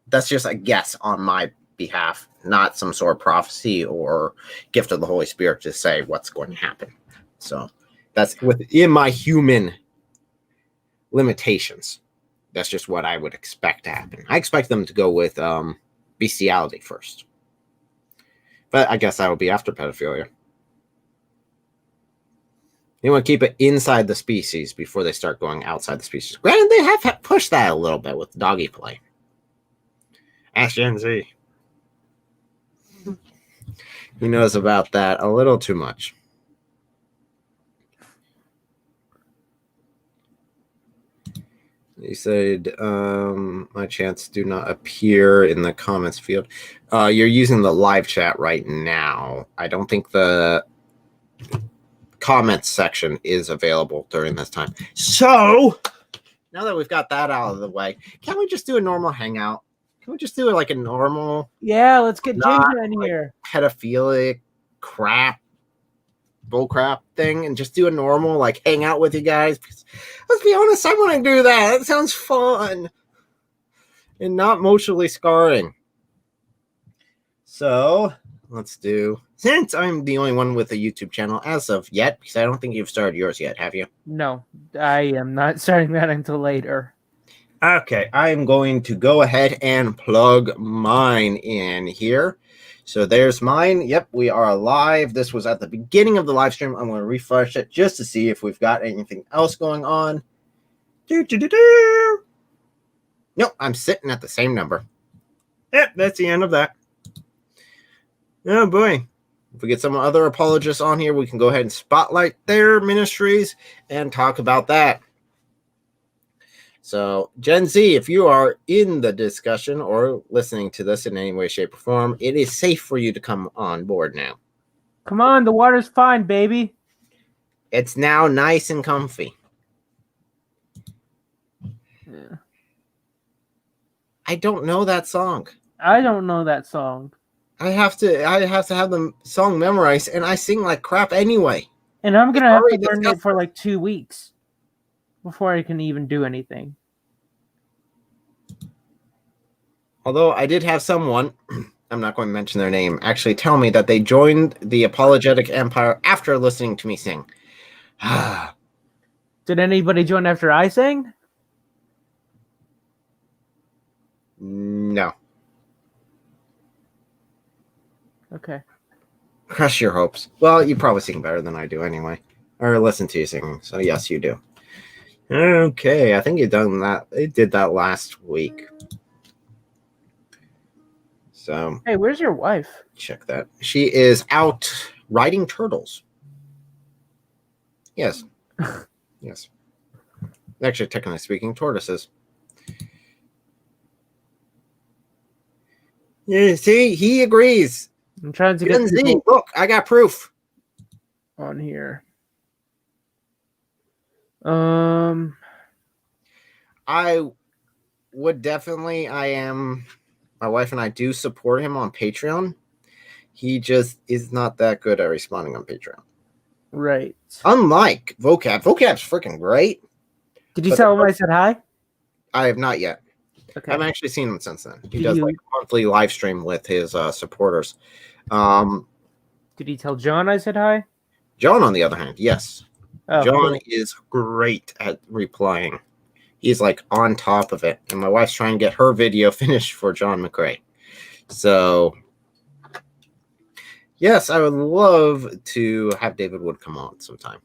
S1: That's just a guess on my behalf, not some sort of prophecy or gift of the Holy Spirit to say what's going to happen. So that's within my human limitations. That's just what I would expect to happen. I expect them to go with bestiality first. But I guess that would be after pedophilia. You want to keep it inside the species before they start going outside the species. Granted, they have pushed that a little bit with doggy play. Ask Gen Z. He knows about that a little too much. He said, my chats do not appear in the comments field. You're using the live chat right now. I don't think the comments section is available during this time. So, now that we've got that out of the way, can't we just do a normal hangout? Can we just do like a normal...
S2: Yeah, let's get Ginger in here.
S1: Pedophilic crap, bullcrap thing and just do a normal like hang out with you guys, because let's be honest, I want to do that. That sounds fun and not emotionally scarring. So let's do, since I'm the only one with a YouTube channel as of yet, because I don't think you've started yours yet, have you?
S2: No, I am not starting that until later.
S1: Okay, I'm going to go ahead and plug mine in here. So there's mine. Yep, we are live. This was at the beginning of the live stream. I'm going to refresh it just to see if we've got anything else going on. Nope, I'm sitting at the same number. Yep, that's the end of that. Oh boy. If we get some other apologists on here, we can go ahead and spotlight their ministries and talk about that. So, Gen Z, if you are in the discussion or listening to this in any way, shape, or form, it is safe for you to come on board now.
S2: Come on, the water's fine, baby.
S1: It's now nice and comfy.
S2: Yeah.
S1: I don't know that song.
S2: I don't know that song.
S1: I have to have the song memorized, and I sing like crap anyway.
S2: And I'm gonna have to learn it for like 2 weeks before I can even do anything.
S1: Although I did have someone, I'm not going to mention their name, actually tell me that they joined the Apologetic Empire after listening to me sing.
S2: Did anybody join after I sang?
S1: No.
S2: Okay.
S1: Crush your hopes. Well, you probably sing better than I do anyway. Or listen to you singing. So yes, you do. Okay, I think you've done that. They did that last week. So,
S2: hey, where's your wife?
S1: check that. She is out riding turtles. Yes. Yes. Actually, technically speaking, tortoises. Yeah, see, he agrees.
S2: I'm trying to
S1: Gen
S2: get
S1: Z,
S2: people
S1: look, I got proof.
S2: on here.
S1: I would definitely, my wife and I do support him on Patreon. He just is not that good at responding on Patreon.
S2: Right.
S1: Unlike Vocab. Vocab's freaking great.
S2: Did you tell him I said hi?
S1: I have not yet.
S2: Okay.
S1: I haven't actually seen him since then. He
S2: Did
S1: does
S2: you-
S1: like a monthly live stream with his supporters.
S2: Did he tell John I said hi?
S1: John, on the other hand, yes.
S2: Oh,
S1: John
S2: cool.
S1: is great at replying. He's like on top of it. And my wife's trying to get her video finished for John McRae. So, yes, I would love to have David Wood come on sometime.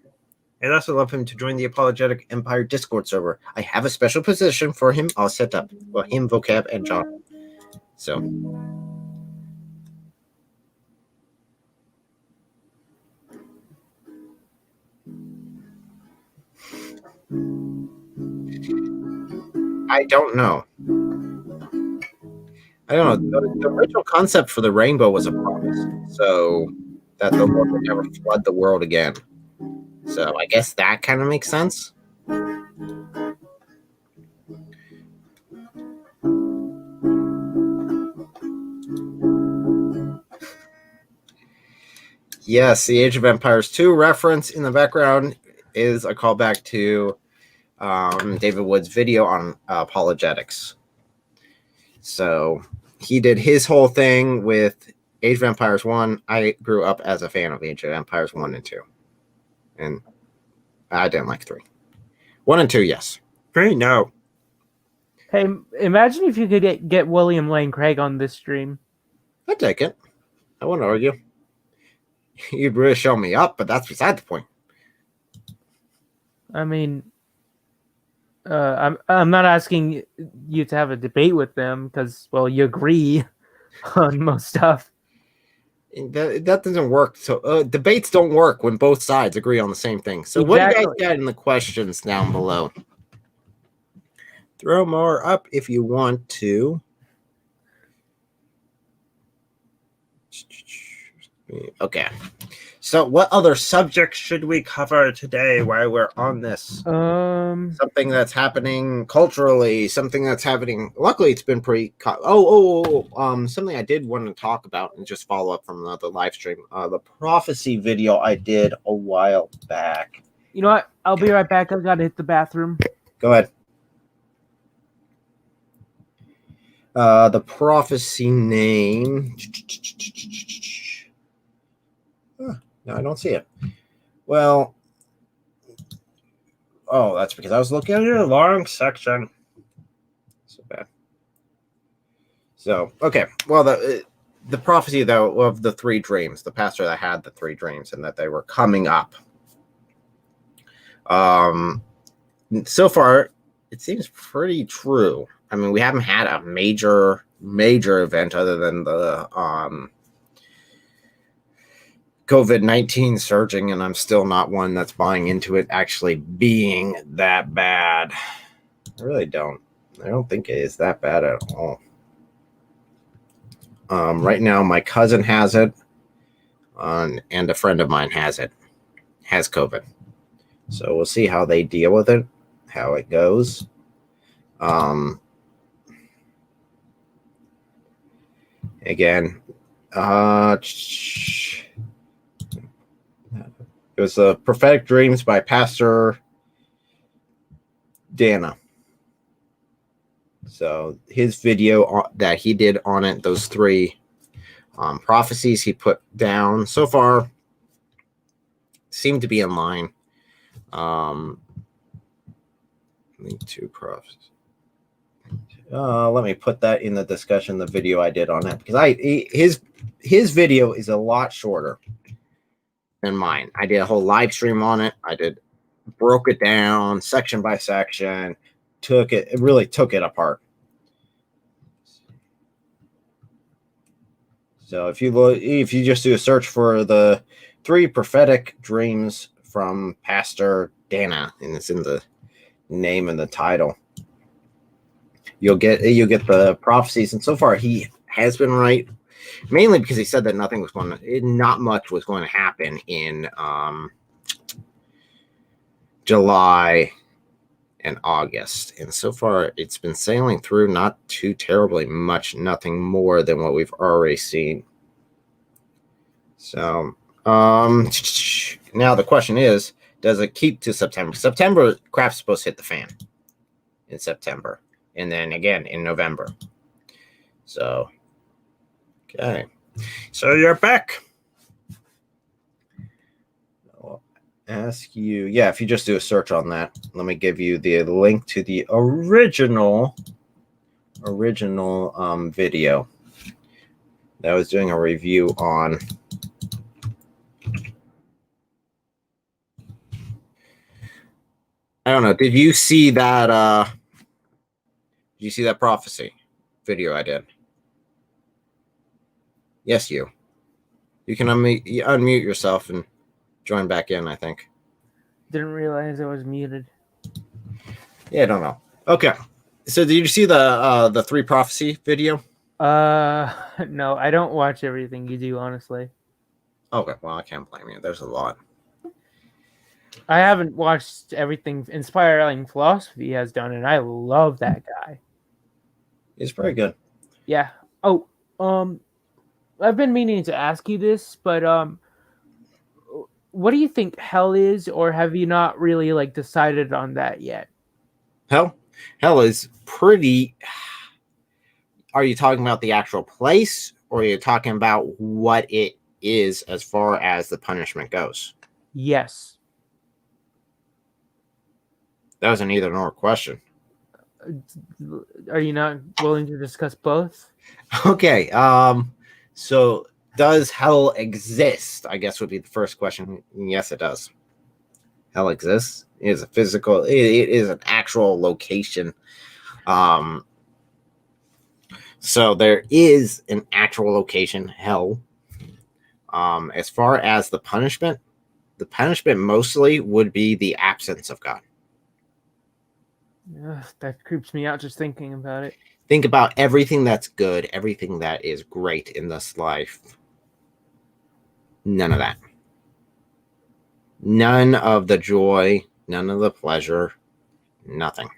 S1: I'd also love him to join the Apologetic Empire Discord server. I have a special position for him all set up. Well, him, Vocab, and John. So. I don't know. I don't know. The original concept for the rainbow was a promise. So that the Lord would never flood the world again. So I guess that kind of makes sense. Yes, the Age of Empires 2 reference in the background is a callback to David Wood's video on apologetics. So he did his whole thing with Age of Empires 1. I grew up as a fan of Age of Empires 1 and 2. And I didn't like 3. 1 and 2, yes. 3, no.
S2: Hey, imagine if you could get William Lane Craig on this stream.
S1: I'd take it. I wouldn't argue. You'd really show me up, but that's beside the point.
S2: I mean, I'm not asking you to have a debate with them because, well, you agree on most stuff.
S1: That doesn't work. So debates don't work when both sides agree on the same thing. So What do you guys got in the questions down below? Throw more up if you want to. Okay. So what other subjects should we cover today while we're on this? Something that's happening culturally, something that's happening. Luckily, it's been pretty. Something I did want to talk about and just follow up from another live stream. The prophecy video I did a while back.
S2: You know what? I'll be right back. I gotta hit the bathroom.
S1: Go ahead. The prophecy name. No, I don't see it. Well, that's because I was looking at your long section. So bad. So, okay. Well, the prophecy, though, of the 3 dreams, the pastor that had the 3 dreams and that they were coming up. So far, it seems pretty true. I mean, we haven't had a major event other than the COVID-19 surging, and I'm still not one that's buying into it actually being that bad. I really don't. I don't think it is that bad at all. Right now, my cousin has it, and a friend of mine has COVID. So we'll see how they deal with it, how it goes. Again, it was Prophetic Dreams by Pastor Dana. So his video that he did on it, those 3 prophecies he put down so far seem to be in line. 2 prophecies. Let me put that in the discussion, the video I did on it, because his video is a lot shorter than mine. I did a whole live stream on it. Broke it down section by section, really took it apart. So if you just do a search for the 3 prophetic dreams from Pastor Dana, and it's in the name and the title, you'll get the prophecies. And so far, he has been right, mainly because he said that not much was going to happen in July and August, and so far it's been sailing through not too terribly much, nothing more than what we've already seen. So now the question is, does it keep to September? Craft's supposed to hit the fan in September, and then again in November. So okay, so you're back. Ask you, if you just do a search on that, let me give you the link to the original video that I was doing a review on. I don't know, did you see that prophecy video I did? Yes, you can unmute yourself and join back in, I think.
S2: Didn't realize I was muted.
S1: Yeah, I don't know. Okay. So did you see the 3 prophecy video?
S2: No, I don't watch everything you do, honestly.
S1: Okay, well, I can't blame you. There's a lot.
S2: I haven't watched everything Inspiring Philosophy has done, and I love that guy.
S1: He's pretty good.
S2: Yeah. Oh, I've been meaning to ask you this, but what do you think hell is, or have you not really decided on that yet?
S1: Hell is pretty. Are you talking about the actual place, or are you talking about what it is as far as the punishment goes?
S2: Yes.
S1: That was an either or question.
S2: Are you not willing to discuss both?
S1: Okay. So does hell exist? I guess would be the first question. Yes, it does. Hell exists. It is a physical. It is an actual location. So there is an actual location, hell. As far as the punishment mostly would be the absence of God.
S2: Ugh, that creeps me out just thinking about it.
S1: Think about everything that's good, everything that is great in this life. None of that. None of the joy, none of the pleasure, nothing.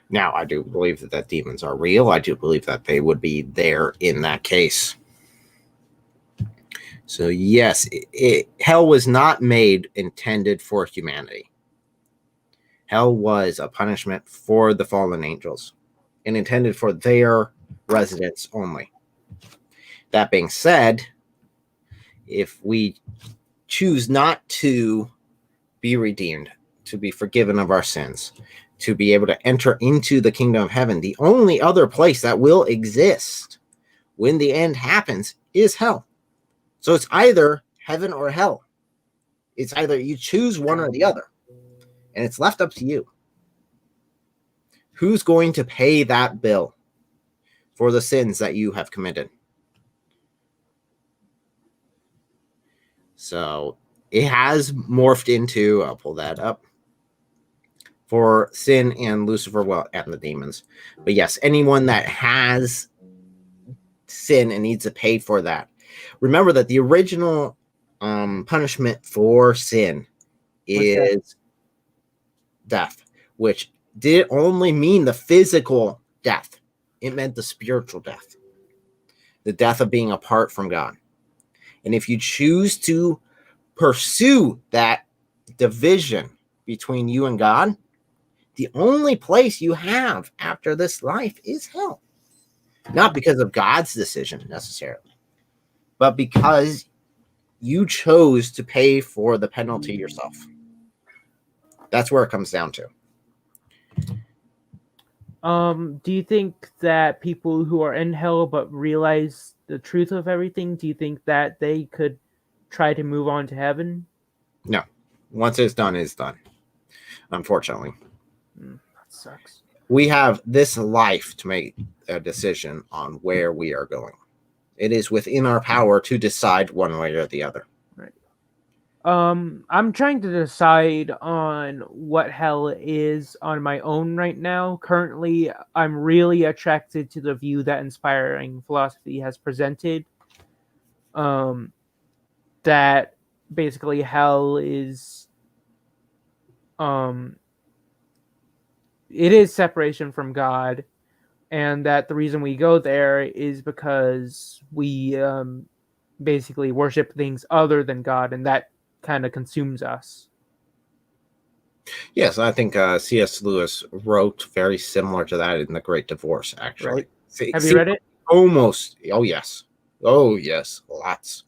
S1: Now, I do believe that demons are real. I do believe that they would be there in that case. So yes, hell was not intended for humanity. Hell was a punishment for the fallen angels and intended for their residents only. That being said, if we choose not to be redeemed, to be forgiven of our sins, to be able to enter into the kingdom of heaven, the only other place that will exist when the end happens is hell. So it's either heaven or hell. It's either you choose one or the other. And it's left up to you. Who's going to pay that bill for the sins that you have committed? So it has morphed into, I'll pull that up, for sin and Lucifer, and the demons. But yes, anyone that has sin and needs to pay for that. Remember that the original punishment for sin is death, which didn't only mean the physical death. It meant the spiritual death, the death of being apart from God. And if you choose to pursue that division between you and God, the only place you have after this life is hell. Not because of God's decision necessarily, but because you chose to pay for the penalty yourself. That's where it comes down to.
S2: Do you think that people who are in hell but realize the truth of everything, do you think that they could try to move on to heaven?
S1: No. Once it's done, it's done. Unfortunately.
S2: That sucks.
S1: We have this life to make a decision on where we are going. It is within our power to decide one way or the other.
S2: Right. I'm trying to decide on what hell is on my own right now. Currently, I'm really attracted to the view that inspiring philosophy has presented. That basically hell is it is separation from God, and that the reason we go there is because we basically worship things other than God, and that kind of consumes us.
S1: Yes, I think C.S. Lewis wrote very similar to that in The Great Divorce, actually.
S2: Right. Have you read it?
S1: Almost. Oh, yes. Oh, yes. Lots.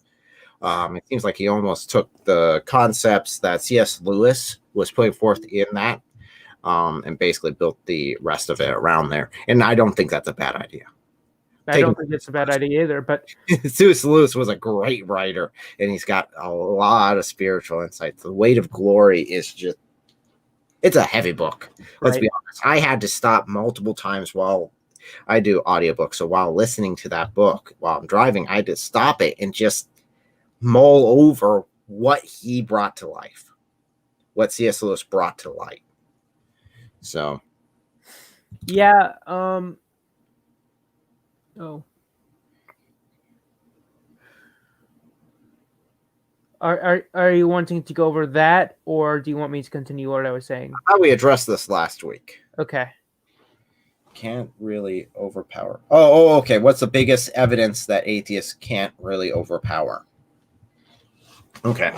S1: It seems like he almost took the concepts that C.S. Lewis was putting forth in that and basically built the rest of it around there. And I don't think that's a bad idea.
S2: I don't think it's a bad idea either, but
S1: C.S. Lewis was a great writer, and he's got a lot of spiritual insights. The Weight of Glory is just, it's a heavy book. Let's be honest. I had to stop multiple times while I do audiobooks. So while listening to that book, while I'm driving, I had to stop it and just mull over what he brought to life, what C.S. Lewis brought to light. So,
S2: yeah. Are you wanting to go over that, or do you want me to continue what I was saying?
S1: How we addressed this last week.
S2: Okay.
S1: Can't really overpower. Oh, okay. What's the biggest evidence that atheists can't really overpower? Okay.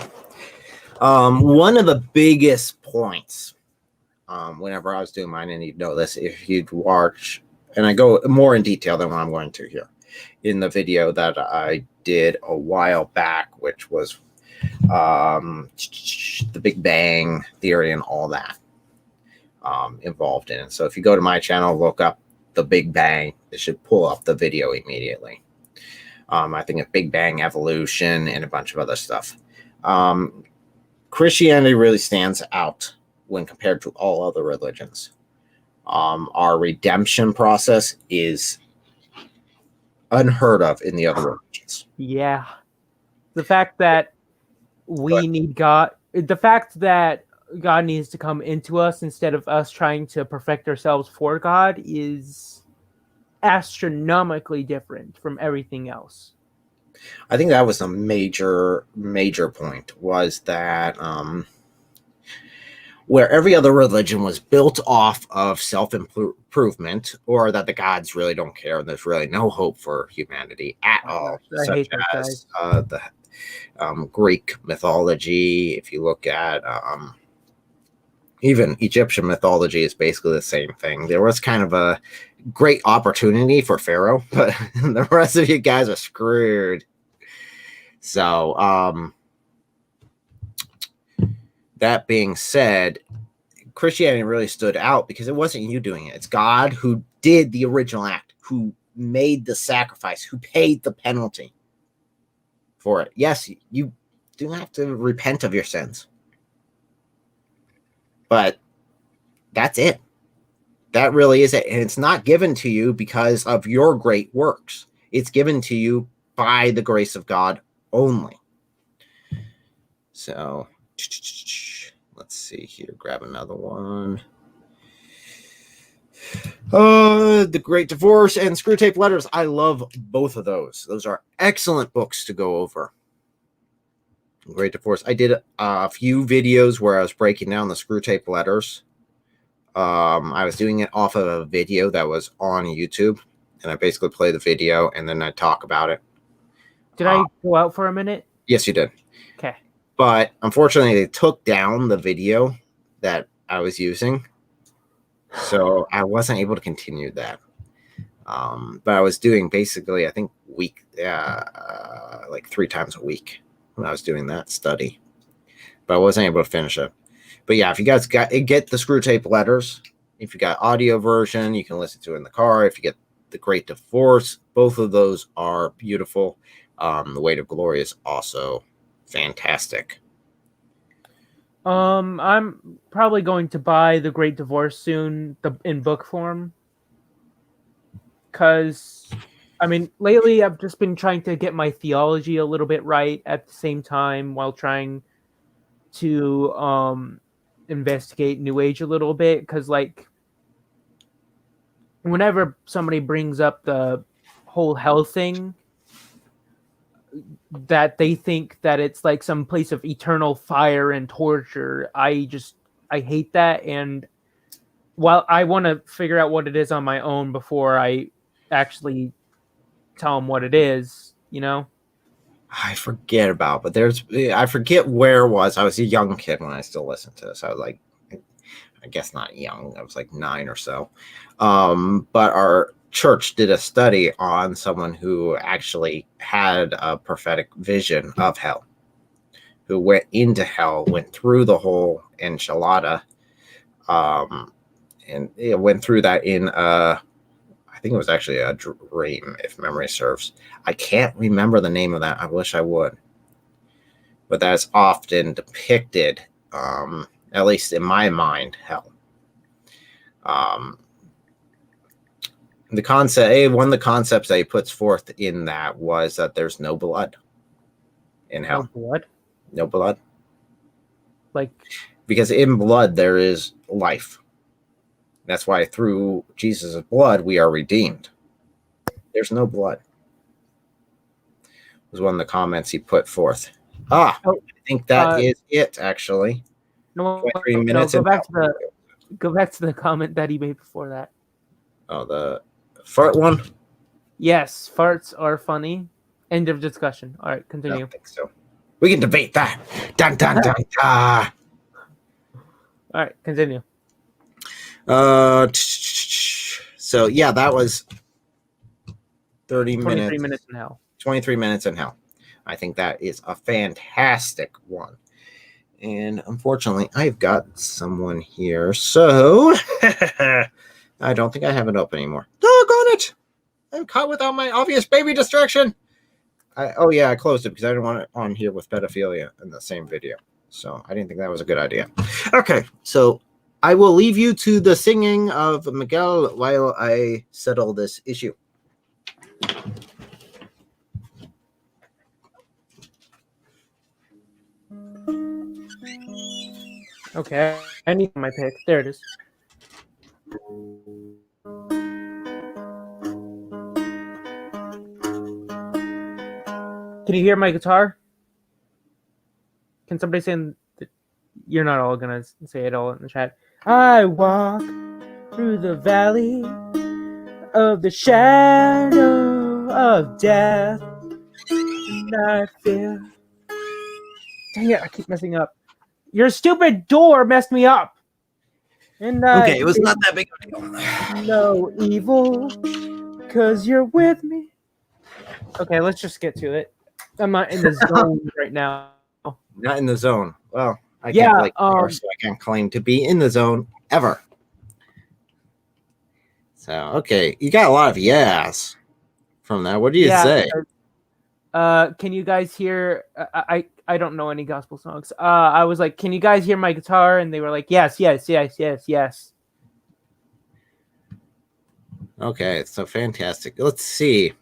S1: One of the biggest points, whenever I was doing mine, and you'd know this if you'd watch, and I go more in detail than what I'm going to here in the video that I did a while back, which was the Big Bang Theory and all that involved in it. So if you go to my channel, look up the Big Bang, it should pull up the video immediately. I think of Big Bang evolution and a bunch of other stuff. Christianity really stands out when compared to all other religions. Our redemption process is unheard of in the other religions.
S2: Yeah. The fact that we need God, the fact that God needs to come into us instead of us trying to perfect ourselves for God is astronomically different from everything else.
S1: I think that was a major point, was that where every other religion was built off of self-improvement, or that the gods really don't care and there's really no hope for humanity at all, such as the Greek mythology. If you look at even Egyptian mythology, is basically the same thing. There was kind of a great opportunity for Pharaoh, but the rest of you guys are screwed. So that being said, Christianity really stood out because it wasn't you doing it. It's God who did the original act, who made the sacrifice, who paid the penalty for it. Yes, you do have to repent of your sins, but that's it. That really is it. And it's not given to you because of your great works. It's given to you by the grace of God only. So let's see here. Grab another one. The Great Divorce and Screwtape Letters. I love both of those. Those are excellent books to go over. Great Divorce. I did a few videos where I was breaking down the Screwtape Letters. I was doing it off of a video that was on YouTube, and I basically play the video and then I talk about it.
S2: Did I go out for a minute?
S1: Yes, you did.
S2: Okay.
S1: But unfortunately, they took down the video that I was using, so I wasn't able to continue that. But I was doing basically, I think, like 3 times a week when I was doing that study. But I wasn't able to finish it. But yeah, if you guys get the Screwtape Letters, if you got audio version, you can listen to it in the car. If you get the Great Divorce, both of those are beautiful. The Weight of Glory is also fantastic.
S2: I'm probably going to buy The Great Divorce soon, in book form, because I mean, lately I've just been trying to get my theology a little bit right at the same time while trying to investigate New Age a little bit, because like whenever somebody brings up the whole hell thing, that they think that it's like some place of eternal fire and torture, I hate that. And while I want to figure out what it is on my own before I actually tell them what it is, you know.
S1: I forget about, but I forget where it was. I was a young kid when I still listened to this. I was like, I guess not young. I was like 9 or so. But our church did a study on someone who actually had a prophetic vision of hell, who went into hell, went through the whole enchilada, and it went through that in I think it was actually a dream, if memory serves. I can't remember the name of that. I wish I would. But that's often depicted, at least in my mind, hell. The concept, one of the concepts that he puts forth in that was that there's no blood in hell.
S2: No blood?
S1: No blood.
S2: Like,
S1: because in blood there is life. That's why through Jesus' blood we are redeemed. There's no blood. Was one of the comments he put forth. I think that is it, actually.
S2: No, 23 minutes. Go back to the comment that he made before that.
S1: Oh, the fart one?
S2: Yes, farts are funny. End of discussion. All right, continue.
S1: I don't think so. We can debate that. Dun, dun, dun, dun.
S2: All right, continue.
S1: So yeah, that was
S2: 23 minutes in hell.
S1: 23 minutes in hell. I think that is a fantastic one. And unfortunately, I've got someone here, so I don't think I have it up anymore. Doggone it! I'm caught without my obvious baby distraction. I closed it because I didn't want it on here with pedophilia in the same video. So I didn't think that was a good idea. Okay, so I will leave you to the singing of Miguel while I settle this issue.
S2: Okay, I need my pick. There it is. Can you hear my guitar? Can somebody say you're not all gonna say it all in the chat? I walk through the valley of the shadow of death, and I fear. Dang it, I keep messing up. Your stupid door messed me up. And
S1: okay, it was not that big of a deal.
S2: No evil, because you're with me. Okay, let's just get to it. I'm not in the zone right now.
S1: Not in the zone. Well, I can't play guitar, so I can't claim to be in the zone ever. So, okay, you got a lot of yes from that. What do you say?
S2: Can you guys hear? I don't know any gospel songs. I was like, can you guys hear my guitar? And they were like, yes.
S1: Okay, so fantastic. Let's see.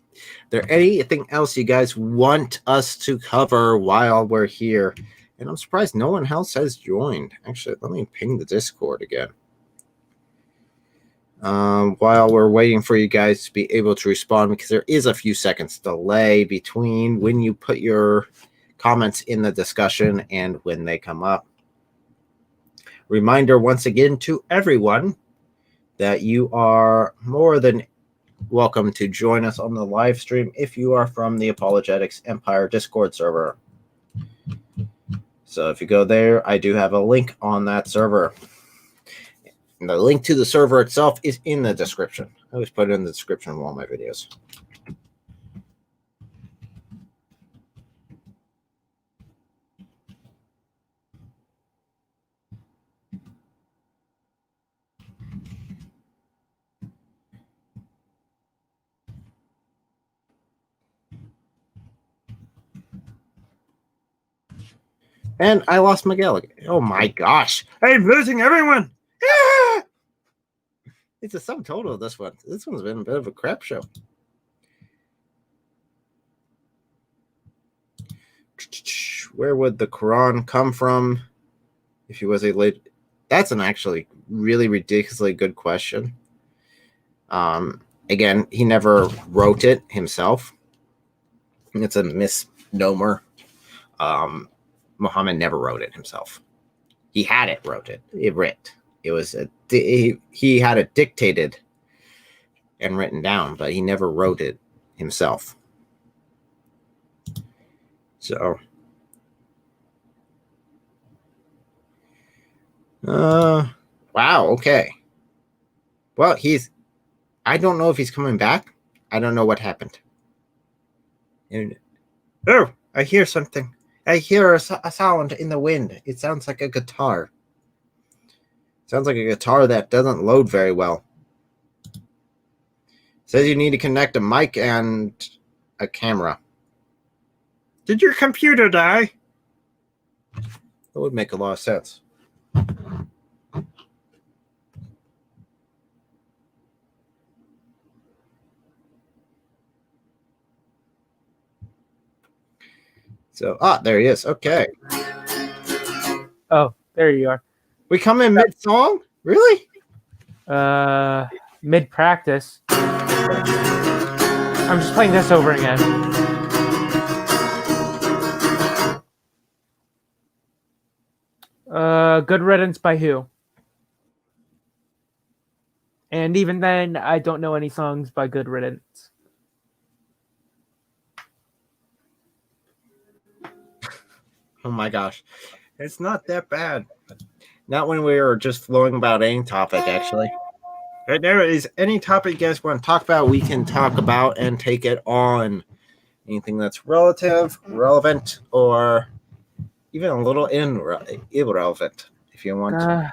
S1: There anything else you guys want us to cover while we're here? And I'm surprised no one else has joined. Actually, let me ping the Discord again. While we're waiting for you guys to be able to respond, because there is a few seconds delay between when you put your comments in the discussion and when they come up. Reminder once again to everyone that you are more than welcome to join us on the live stream if you are from the Apologetics Empire Discord server. So if you go there, I do have a link on that server. And the link to the server itself is in the description. I always put it in the description of all my videos. And I lost Miguel again. Oh my gosh. I'm losing everyone. Ah! It's a sum total of this one. This one's been a bit of a crap show. Where would the Quran come from if he was a late? That's an actually really ridiculously good question. Again, he never wrote it himself. It's a misnomer. Muhammad never wrote it himself. He had it wrote it. It was he had it dictated and written down, but he never wrote it himself. So, wow, okay. Well, I don't know if he's coming back. I don't know what happened. Oh, I hear something. I hear a sound in the wind. It sounds like a guitar. Sounds like a guitar that doesn't load very well. Says you need to connect a mic and a camera. Did your computer die? That would make a lot of sense. So, there he is. Okay.
S2: Oh, there you are.
S1: We come in mid-song? Really?
S2: Mid-practice. I'm just playing this over again. Good Riddance by who? And even then, I don't know any songs by Good Riddance.
S1: Oh my gosh. It's not that bad. Not when we were just flowing about any topic, actually. If there is any topic you guys want to talk about, we can talk about and take it on. Anything that's relevant, or even a little irrelevant, if you want to.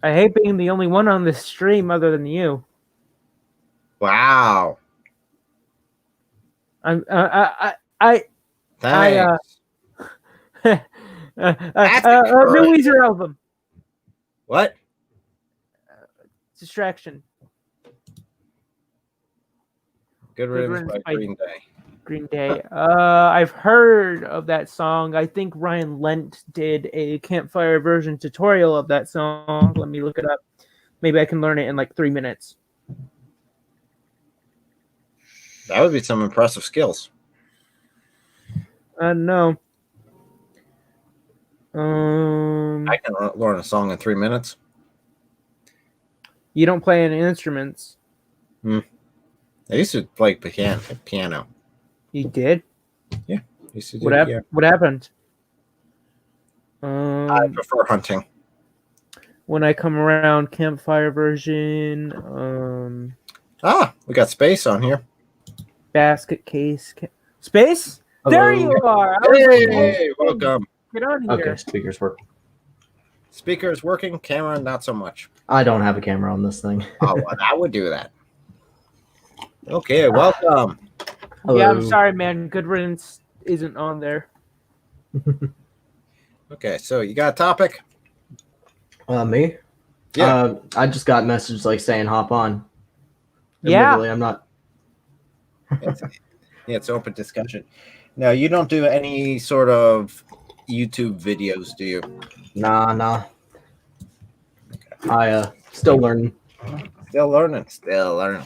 S2: I hate being the only one on this stream other than you.
S1: Wow. Thanks.
S2: New Weezer album.
S1: What?
S2: Distraction.
S1: Good Riddance by Green Day.
S2: Green Day. I've heard of that song. I think Ryan Lent did a campfire version tutorial of that song. Let me look it up. Maybe I can learn it in like 3 minutes.
S1: That would be some impressive skills.
S2: No.
S1: I can learn a song in 3 minutes.
S2: You don't play any instruments.
S1: I used to play piano.
S2: You did?
S1: Yeah. I used to do
S2: What happened?
S1: I prefer hunting.
S2: When I come around, campfire version.
S1: We got Space on here.
S2: Basket case. Space?
S3: Hello.
S2: There you are.
S1: Hey, welcome.
S2: Get on here.
S3: Okay, speakers work.
S1: Speaker is working, camera not so much.
S3: I don't have a camera on this thing.
S1: Oh, well, I would do that. Okay, welcome.
S3: Hello.
S2: Yeah, I'm sorry, man. Good Riddance isn't on there.
S1: Okay, so you got a topic?
S3: Me?
S1: Yeah.
S3: I just got messages like saying hop on.
S2: Yeah.
S3: Admittedly, I'm not.
S1: It's open discussion. Now, you don't do any sort of YouTube videos, do you?
S3: Nah. Okay. I still learning.
S1: Still learning.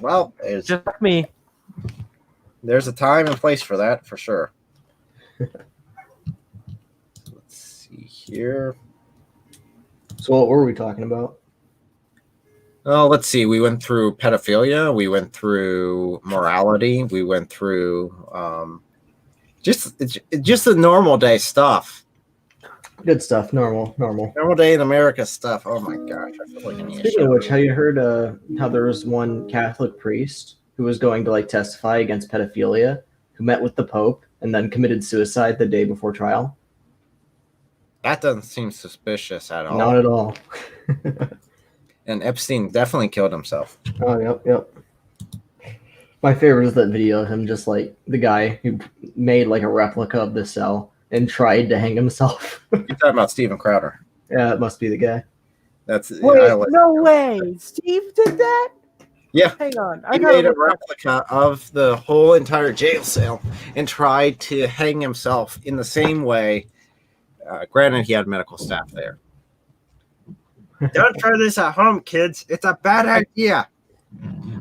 S1: Well,
S2: Just like me.
S1: There's a time and place for that, for sure. Let's see here.
S3: So what were we talking about?
S1: Oh, let's see. We went through pedophilia. We went through morality. We went through just the normal day stuff.
S3: Good stuff. Normal.
S1: Normal day in America stuff. Oh my gosh, I feel like I need
S3: Speaking of which, have you heard how there was one Catholic priest who was going to like testify against pedophilia, who met with the Pope and then committed suicide the day before trial?
S1: That doesn't seem suspicious at all.
S3: Not at all.
S1: And Epstein definitely killed himself.
S3: Oh, yep. My favorite is that video of him just like the guy who made like a replica of the cell and tried to hang himself.
S1: You're talking about Steven
S3: Yeah, it must be the guy.
S1: That's
S2: Wait, no way. Steve did that?
S1: Yeah.
S2: Hang on.
S1: He made a replica of the whole entire jail cell and tried to hang himself in the same way. Granted, he had medical staff there. Don't try this at home, kids. It's a bad idea.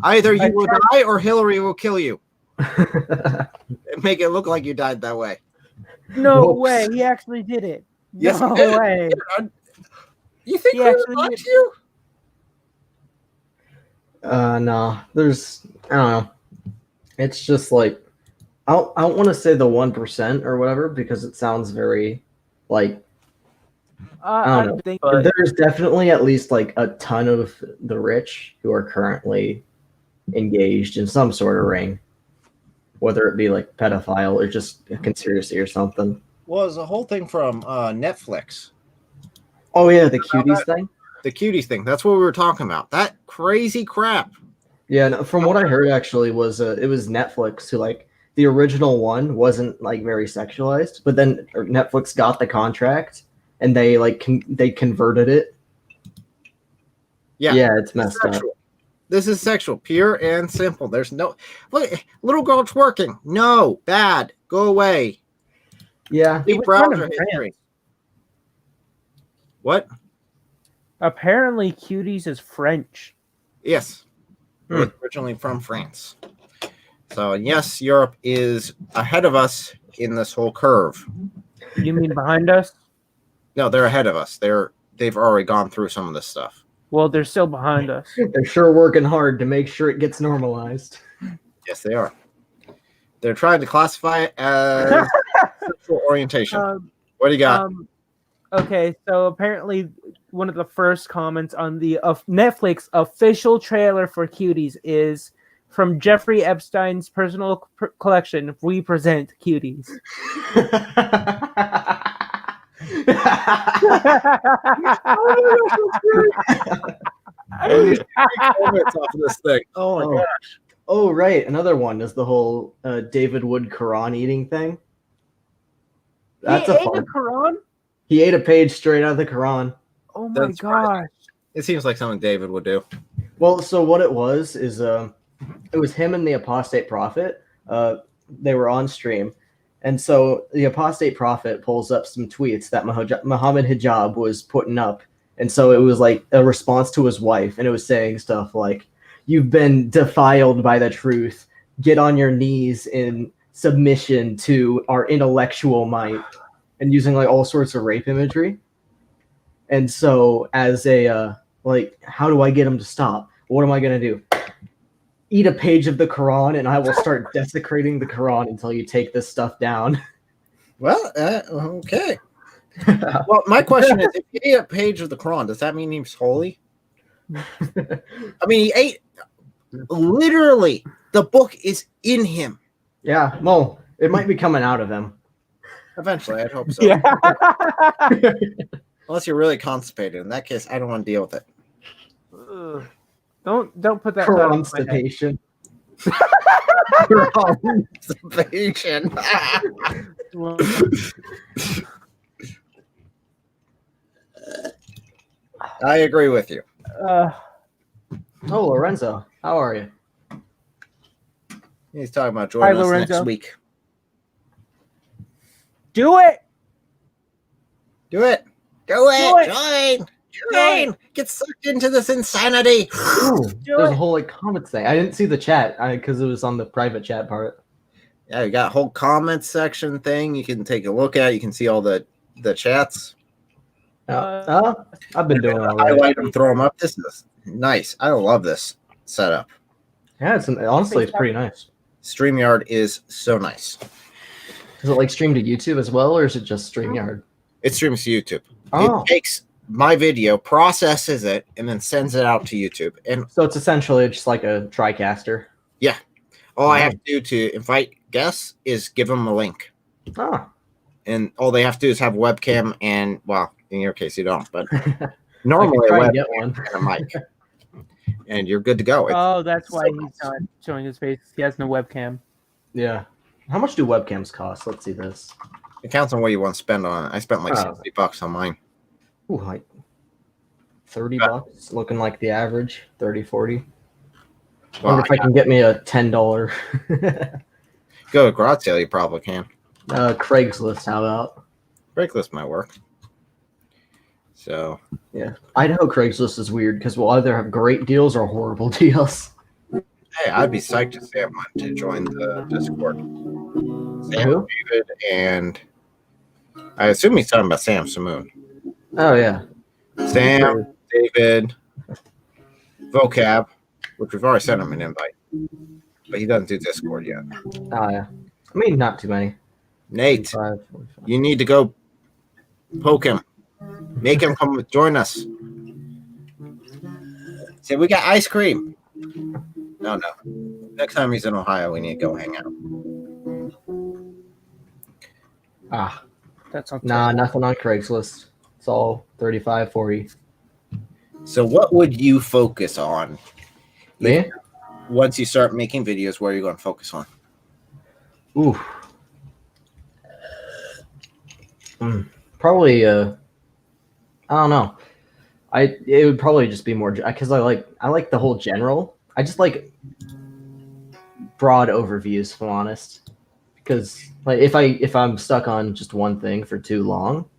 S1: Either you will die or Hillary will kill you. And make it look like you died that way.
S2: No way. He actually did it.
S1: Yes,
S2: no way.
S1: You think he actually lied to you?
S3: No. There's, I don't know. It's just like, I don't want to say the 1% or whatever because it sounds very like, I don't know. But there's definitely at least like a ton of the rich who are currently engaged in some sort of ring, whether it be like pedophile or just a conspiracy or something.
S1: Well, it's a whole thing from Netflix.
S3: Oh yeah, the cuties thing.
S1: The cuties thing. That's what we were talking about. That crazy crap.
S3: Yeah, no, from what I heard, actually, was it was Netflix who like the original one wasn't like very sexualized, but then Netflix got the contract and they like they converted it. Yeah, it's messed up.
S1: This is sexual, pure and simple. There's no look, little girl twerking. No, bad. Go away.
S3: Yeah,
S1: browser history. What?
S2: Apparently, Cuties is French.
S1: Yes, it was originally from France. So yes, Europe is ahead of us in this whole curve.
S2: You mean behind us?
S1: No, they're ahead of us. They've already gone through some of this stuff.
S2: Well, they're still behind us.
S3: They're sure working hard to make sure it gets normalized.
S1: Yes, they are. They're trying to classify it as sexual orientation. What do you got?
S2: Okay, so apparently one of the first comments on the Netflix official trailer for Cuties is from Jeffrey Epstein's personal collection. We present Cuties.
S1: Off of this thing. Oh my gosh.
S3: Oh right, another one is the whole David Wood Quran eating thing.
S2: That's he ate a Quran?
S3: He ate a page straight out of the Quran.
S2: Oh my gosh.
S1: It seems like something David would do.
S3: Well, so what it was is it was him and the apostate prophet. They were on stream. And so the apostate prophet pulls up some tweets that Muhammad Hijab was putting up. And so it was like a response to his wife. And it was saying stuff like, "You've been defiled by the truth. Get on your knees in submission to our intellectual might." And using like all sorts of rape imagery. And so as a, like, how do I get him to stop? What am I going to do? Eat a page of the Quran and I will start desecrating the Quran until you take this stuff down.
S1: Well, okay. Well, my question is, if you ate a page of the Quran, does that mean he's holy? I mean, he ate, literally, the book is in him.
S3: Yeah, well, it might be coming out of him.
S1: Eventually, I'd hope so.
S2: Yeah.
S1: Unless you're really constipated. In that case, I don't want to deal with it.
S2: Don't put that
S3: constipation.
S1: Constipation. I agree with you.
S3: Oh, Lorenzo, how are you?
S1: He's talking about joining us next week.
S2: Do it.
S1: Do it. Do it. Join. Get sucked into this insanity.
S3: Ooh, there's a whole like comments thing. I didn't see the chat because it was on the private chat part.
S1: Yeah, you got a whole comments section thing you can take a look at. You can see all the chats.
S3: I've been doing it.
S1: Highlight them, throw them up. This is nice. I love this setup.
S3: Yeah, honestly, it's pretty nice.
S1: StreamYard is so nice.
S3: Is it like streamed to YouTube as well, or is it just StreamYard?
S1: It streams to YouTube. It takes my video, processes it, and then sends it out to YouTube. And
S3: so it's essentially just like a TriCaster.
S1: Yeah. All I have to do to invite guests is give them a link. And all they have to do is have a webcam and, well, in your case, you don't, but normally a webcam and a mic. And you're good to go.
S2: That's why he's not showing his face. He has no webcam.
S3: Yeah. How much do webcams cost? Let's see this.
S1: It counts on what you want to spend on it. I spent like $60 on mine.
S3: Ooh, like $30, looking like the average, 30, 40. Wonder if I can get me a $10.
S1: Go to garage sale, you probably can.
S3: Craigslist, how about?
S1: Craigslist might work. So
S3: yeah, Idaho Craigslist is weird because we'll either have great deals or horrible deals.
S1: Hey, I'd be psyched to Sam wanted to join the Discord. Sam,
S3: Who?
S1: David, and I assume he's talking about Sam Samoon.
S3: Oh yeah,
S1: Sam, David, Vocab, which we've already sent him an invite, but he doesn't do Discord yet.
S3: Oh yeah, I mean not too many.
S1: Nate,
S3: 45.
S1: you need to go poke him. Make him come join us. Say, we got ice cream. No. Next time he's in Ohio, we need to go hang out.
S2: That's not
S3: Nothing on Craigslist. It's all 35, 40.
S1: So what would you focus on?
S3: Me?
S1: Once you start making videos, what are you going to focus on?
S3: Ooh. Probably I don't know. It would probably just be more because I like the whole general. I just like broad overviews, if I'm honest. Because like if I'm stuck on just one thing for too long,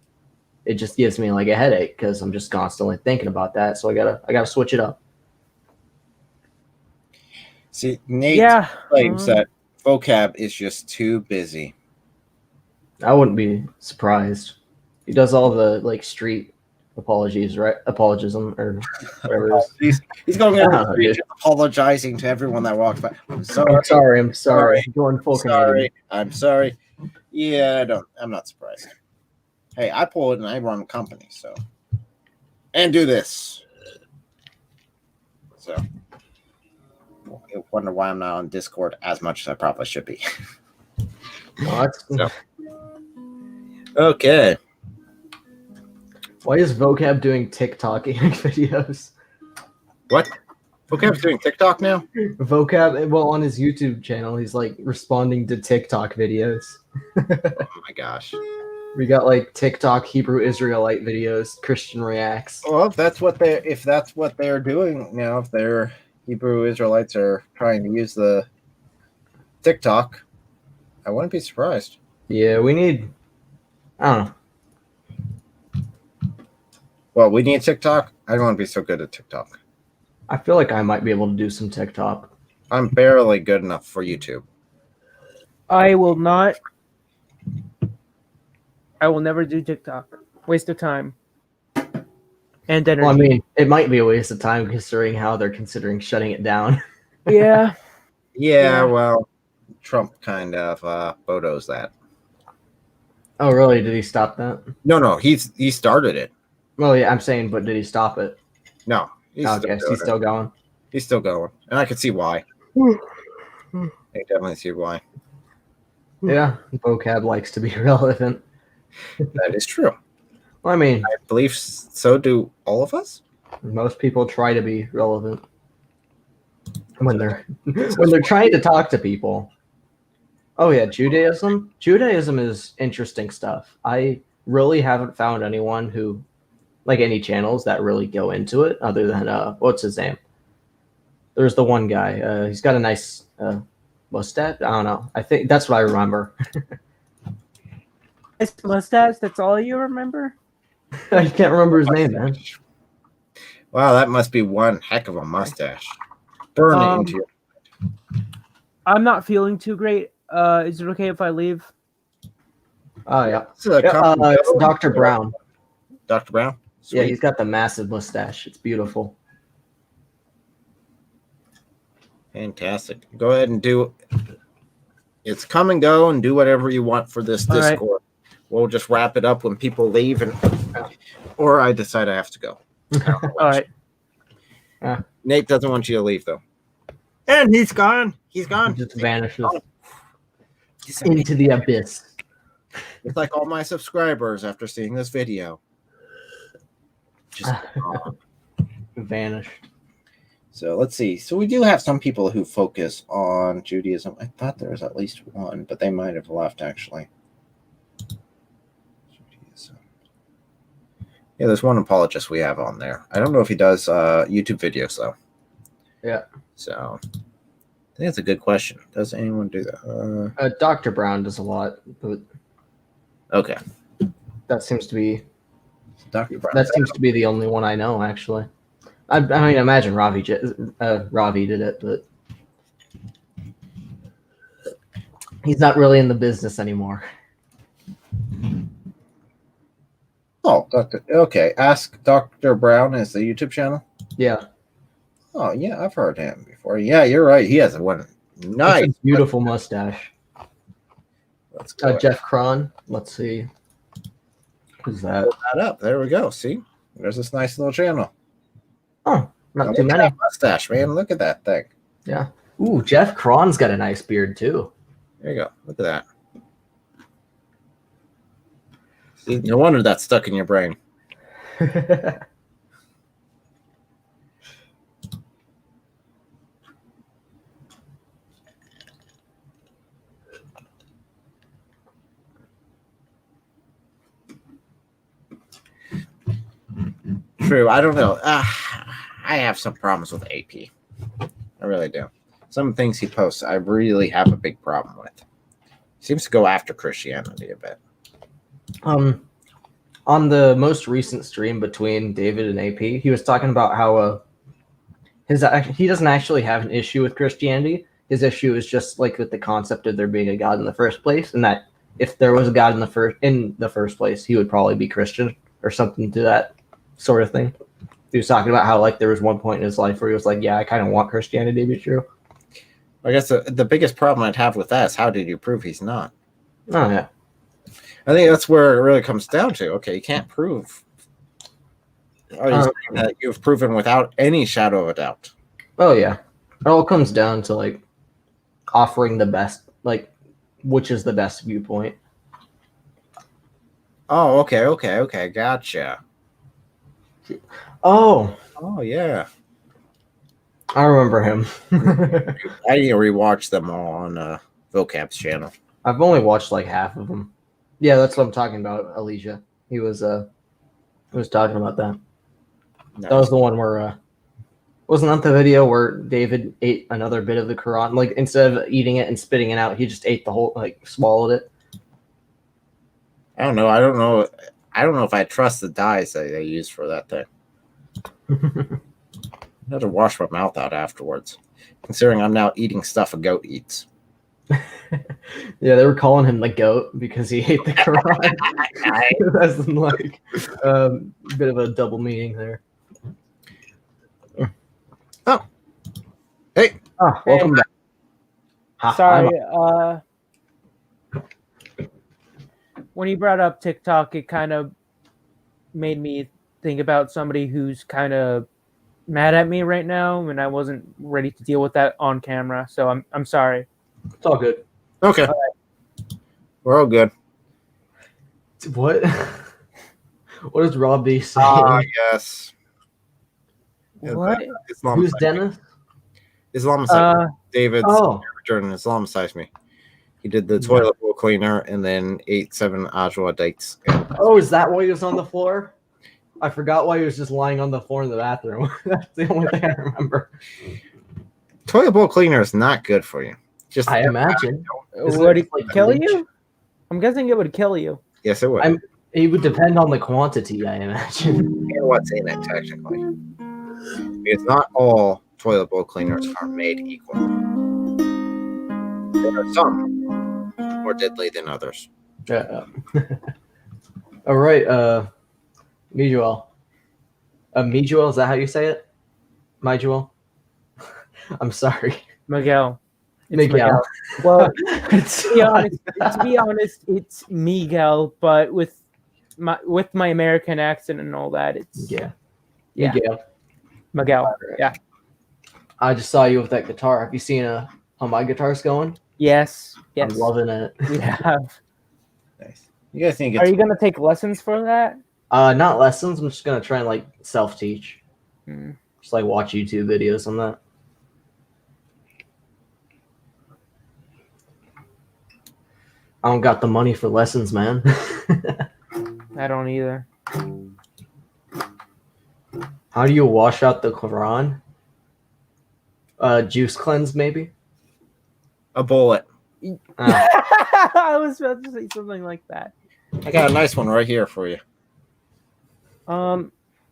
S3: it just gives me like a headache because I'm just constantly thinking about that. So I gotta switch it up.
S1: See, Nate claims that Vocab is just too busy.
S3: I wouldn't be surprised. He does all the like street apologies, right? Apologism or whatever.
S1: He's going around the street apologizing to everyone that walks by. I'm sorry.
S3: I'm sorry. Going full Canadian.
S1: I'm sorry. Yeah, I'm not surprised. Hey, I pull it and I run a company, so and do this. So I wonder why I'm not on Discord as much as I probably should be. Okay.
S3: Why is Vocab doing TikTok videos?
S1: What? Vocab's doing TikTok now?
S3: Vocab, well, on his YouTube channel, he's like responding to TikTok videos.
S1: Oh my gosh.
S3: We got like TikTok Hebrew Israelite videos, Christian reacts.
S1: Well, if that's what they're doing now, if they're Hebrew Israelites are trying to use the TikTok, I wouldn't be surprised.
S3: Yeah, we need. I don't know.
S1: Well, we need TikTok. I don't want to be so good at TikTok.
S3: I feel like I might be able to do some TikTok.
S1: I'm barely good enough for YouTube.
S2: I will not. I will never do TikTok. Waste of time. And energy.
S3: Well, I mean, it might be a waste of time considering how they're considering shutting it down.
S2: Yeah.
S1: Yeah, well, Trump kind of photos that.
S3: Oh, really? Did he stop that?
S1: No, he started it.
S3: Well, yeah, I'm saying, but did he stop it?
S1: No.
S3: He's still going.
S1: He's still going. And I can see why. I definitely see why.
S3: Yeah, Vocab likes to be relevant.
S1: That is true.
S3: Well, I mean,
S1: I believe so do all of us.
S3: Most people try to be relevant when they're trying to talk to people. Oh yeah, Judaism. Judaism is interesting stuff. I really haven't found anyone who, like any channels that really go into it, other than what's his name? There's the one guy. He's got a nice mustache. I don't know. I think that's what I remember.
S2: His mustache. That's all you remember?
S3: I can't remember his name, man.
S1: Wow, that must be one heck of a mustache. Burn it into your...
S2: I'm not feeling too great. Is it okay if I leave?
S3: Oh yeah.
S1: It's
S3: Dr. Brown.
S1: Dr. Brown? Sweet.
S3: Yeah, he's got the massive mustache. It's beautiful.
S1: Fantastic. Go ahead and do... It's come and go and do whatever you want for this
S2: all
S1: Discord. Right. We'll just wrap it up when people leave, or I decide I have to go.
S2: All right.
S1: Nate doesn't want you to leave, though. And he's gone. He's gone.
S3: He just vanishes into the abyss.
S1: It's like all my subscribers after seeing this video. Just
S3: vanished.
S1: So let's see. So we do have some people who focus on Judaism. I thought there was at least one, but they might have left, actually. Judaism. Yeah, there's one apologist we have on there. I don't know if he does YouTube videos, though.
S3: Yeah.
S1: So I think that's a good question. Does anyone do that?
S3: Dr. Brown does a lot, but
S1: Okay.
S3: that seems to be
S1: Dr. Brown.
S3: that seems to be the only one I know, actually. I mean, imagine Ravi did it, but he's not really in the business anymore.
S1: Oh, okay. Ask Dr. Brown is the YouTube channel.
S3: Yeah.
S1: Oh yeah, I've heard him before. Yeah, you're right. He has one nice,
S3: beautiful mustache.
S1: Let's go.
S3: Jeff Cron. Let's see. Who's that?
S1: Pull that up. There we go. See, there's this nice little channel.
S3: Oh, not too
S1: Look at
S3: many.
S1: that mustache, man. Look at that thing.
S3: Yeah. Ooh, Jeff Cron's got a nice beard too.
S1: There you go. Look at that. See, no wonder that's stuck in your brain. True. I don't know. I have some problems with AP. I really do. Some things he posts, I really have a big problem with. He seems to go after Christianity a bit.
S3: On the most recent stream between David and AP, he was talking about how he doesn't actually have an issue with Christianity. His issue is just like with the concept of there being a God in the first place, and that if there was a God in the first place, he would probably be Christian or something to that sort of thing. He was talking about how like there was one point in his life where he was like, "Yeah, I kind of want Christianity to be true."
S1: I guess the biggest problem I'd have with that is how did you prove he's not?
S3: Oh yeah.
S1: I think that's where it really comes down to. Okay, you can't prove. Are you saying that you've proven without any shadow of a doubt?
S3: Oh yeah. It all comes down to like offering the best, like which is the best viewpoint.
S1: Oh, okay, gotcha.
S3: Oh
S1: yeah.
S3: I remember him.
S1: I need to rewatch them all on Vocab's channel.
S3: I've only watched like half of them. Yeah, that's what I'm talking about, Alicia. He was talking about that. Nice. That was the one where wasn't that the video where David ate another bit of the Quran? Like instead of eating it and spitting it out, he just ate the whole, like swallowed it.
S1: I don't know. I don't know if I trust the dyes that they use for that thing. I had to wash my mouth out afterwards, considering I'm now eating stuff a goat eats.
S3: Yeah, they were calling him the goat because he ate the Quran. That's like a bit of a double meaning there.
S1: Oh, hey!
S3: Oh, welcome back.
S2: Sorry. When you brought up TikTok, it kind of made me think about somebody who's kind of mad at me right now, and I wasn't ready to deal with that on camera. So I'm sorry.
S3: It's all good.
S1: Okay. All right. We're all good.
S3: What? What is Rob B saying?
S1: Yes.
S2: What?
S3: Who's Dennis?
S1: Islamicized. David's return Islamicized me. He did the toilet bowl cleaner and then ate 7 ajwa dates.
S3: Oh, is that why he was on the floor? I forgot why he was just lying on the floor in the bathroom. That's the only thing I remember.
S1: Toilet bowl cleaner is not good for you. Just
S3: I imagine.
S2: Would it kill you? I'm guessing it would kill you.
S1: Yes, it would.
S3: It would depend on the quantity, I imagine.
S1: And what's in it, technically. Because not all toilet bowl cleaners are made equal. There are some more deadly than others.
S3: Yeah. All right, Mijuel. Mijuel, is that how you say it? Mijuel? I'm sorry.
S2: Miguel.
S3: Miguel.
S2: Well, to be honest, it's Miguel, but with my American accent and all that, it's Miguel. Yeah.
S3: I just saw you with that guitar. Have you seen how my guitar's going?
S2: Yes.
S3: I'm loving it.
S2: We have.
S1: Nice. You guys think?
S2: Are you gonna take lessons for that?
S3: Not lessons. I'm just gonna try and like self-teach. Just like watch YouTube videos on that. I don't got the money for lessons, man.
S2: I don't either.
S3: How do you wash out the Quran? Juice cleanse, maybe.
S1: A bullet.
S2: I was about to say something like that.
S1: I got a nice one right here for you.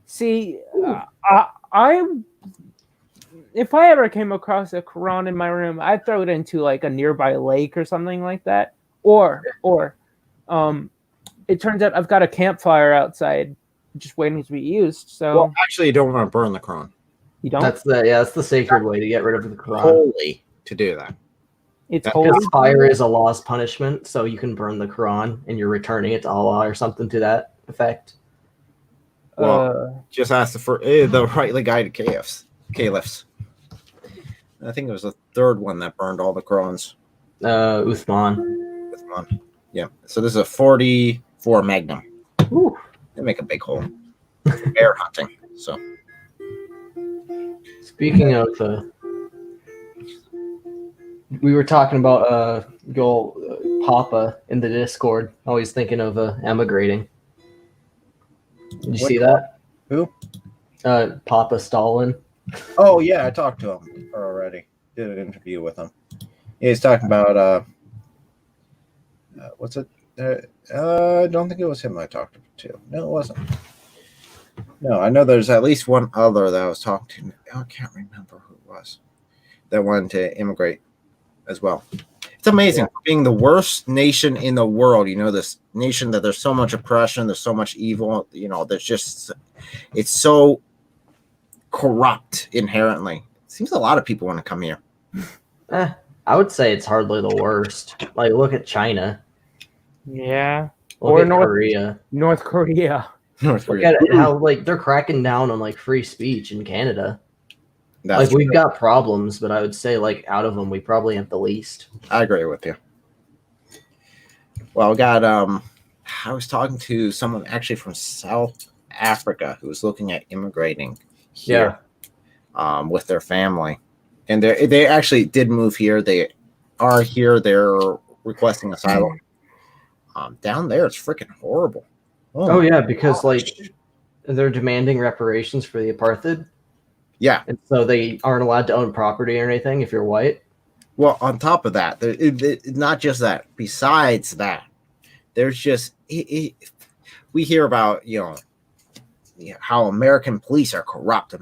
S2: See, I if I ever came across a Quran in my room, I'd throw it into like a nearby lake or something like that. Or it turns out I've got a campfire outside just waiting to be used. So
S1: Well, actually, you don't want to burn the Quran.
S2: you don't.
S3: That's the sacred way to get rid of the Quran.
S1: Holy to do that.
S2: It's
S1: That-
S2: holy.
S3: Because fire is Allah's punishment, so you can burn the Quran and you're returning it to Allah or something to that effect.
S1: Well, just ask the rightly guided caliphs. I think it was the third one that burned all the Qurans.
S3: Uthman.
S1: Yeah. So this is a 44 Magnum.
S3: Ooh.
S1: They make a big hole. Bear hunting. So
S3: Speaking of, we were talking about Papa in the Discord. Always thinking of emigrating. Did you see that?
S1: Who?
S3: Papa Stalin.
S1: Oh yeah, I talked to him already. Did an interview with him. He's talking about what's it? I don't think it was him I talked to. No, it wasn't. No, I know there's at least one other that I was talking to. I can't remember who it was that wanted to immigrate as well. It's amazing being the worst nation in the world. You know, this nation that there's so much oppression, there's so much evil. You know, there's just it's so corrupt inherently. It seems a lot of people want to come here.
S3: I would say it's hardly the worst. Like, look at China.
S2: Yeah.
S3: Look
S2: Or
S3: at
S2: North
S3: Korea.
S2: North Korea.
S1: North
S3: Look
S1: Korea.
S3: at how like they're cracking down on like free speech in Canada.
S1: That's
S3: Like we've got problems, but I would say like out of them, we probably have the least.
S1: I agree with you. Well, we got I was talking to someone actually from South Africa who was looking at immigrating here with their family. And they actually did move here. They are here. They're requesting asylum. Down there, it's freaking horrible.
S3: Oh yeah, because like they're demanding reparations for the apartheid.
S1: Yeah.
S3: And so they aren't allowed to own property or anything if you're white.
S1: Well, on top of that, not just that. Besides that, there's just we hear about how American police are corrupt.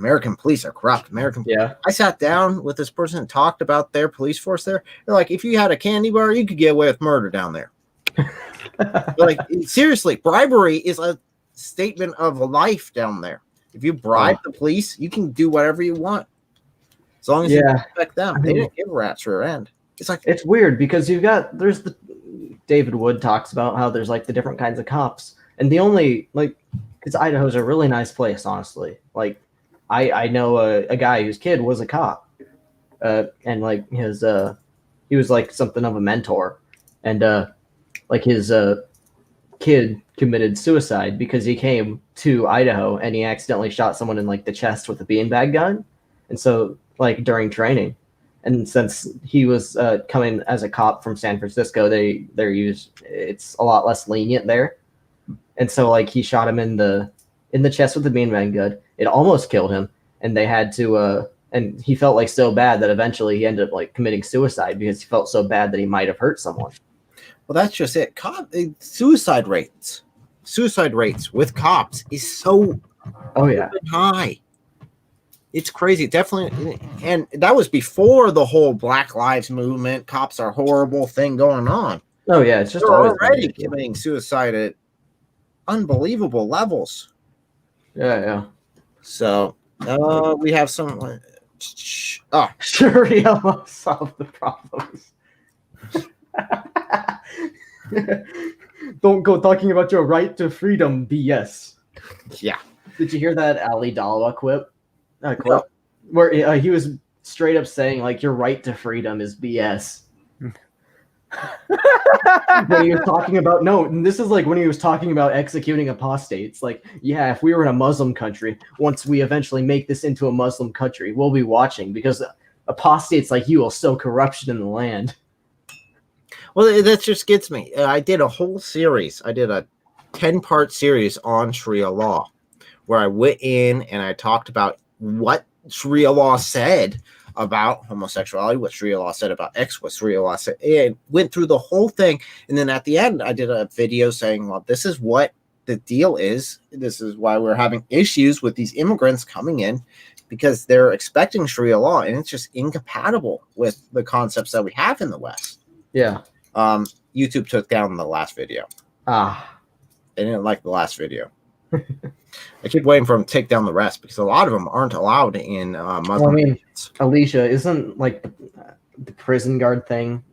S3: Yeah.
S1: I sat down with this person and talked about their police force there. They're like, if you had a candy bar, you could get away with murder down there. Like, seriously, bribery is a statement of life down there. If you bribe the police, you can do whatever you want. As long as you respect them. They didn't give rats rear end.
S3: It's weird because there's the David Wood talks about how there's like the different kinds of cops. And the only because Idaho's a really nice place, honestly. Like I know a guy whose kid was a cop. And like his he was like something of a mentor. And like his kid committed suicide because he came to Idaho and he accidentally shot someone in like the chest with a beanbag gun. And so like during training, and since he was coming as a cop from San Francisco, it's a lot less lenient there. And so like he shot him in the chest with the beanbag gun. It almost killed him, and they had to and he felt like so bad that eventually he ended up like committing suicide because he felt so bad that he might have hurt someone.
S1: Well, that's just it. Suicide rates with cops is so high. It's crazy. Definitely. And that was before the whole Black Lives Movement, cops are horrible thing going on.
S3: Oh, yeah. It's just
S1: They're
S3: always
S1: already committing suicide at unbelievable levels.
S3: Yeah.
S1: So we have some.
S3: Sharia must solve the problems. Don't go talking about your right to freedom, BS.
S1: Yeah.
S3: Did you hear that Ali Dalawa quip? Where he was straight up saying like your right to freedom is BS. When he was talking about this is like when he was talking about executing apostates. Like, yeah, if we were in a Muslim country, once we eventually make this into a Muslim country, we'll be watching because apostates like you will sow corruption in the land.
S1: Well, that just gets me. I did a whole series. I did a 10-part series on Sharia law, where I went in and I talked about what Sharia law said about homosexuality, what Sharia law said about X, what Sharia law said. It went through the whole thing. And then at the end, I did a video saying, well, this is what the deal is. This is why we're having issues with these immigrants coming in, because they're expecting Sharia law, and it's just incompatible with the concepts that we have in the West.
S3: Yeah.
S1: YouTube took down the last video. They didn't like the last video. I keep waiting for them to take down the rest, because a lot of them aren't allowed in Muslim.
S3: Well, I mean, Alicia, isn't like the prison guard thing?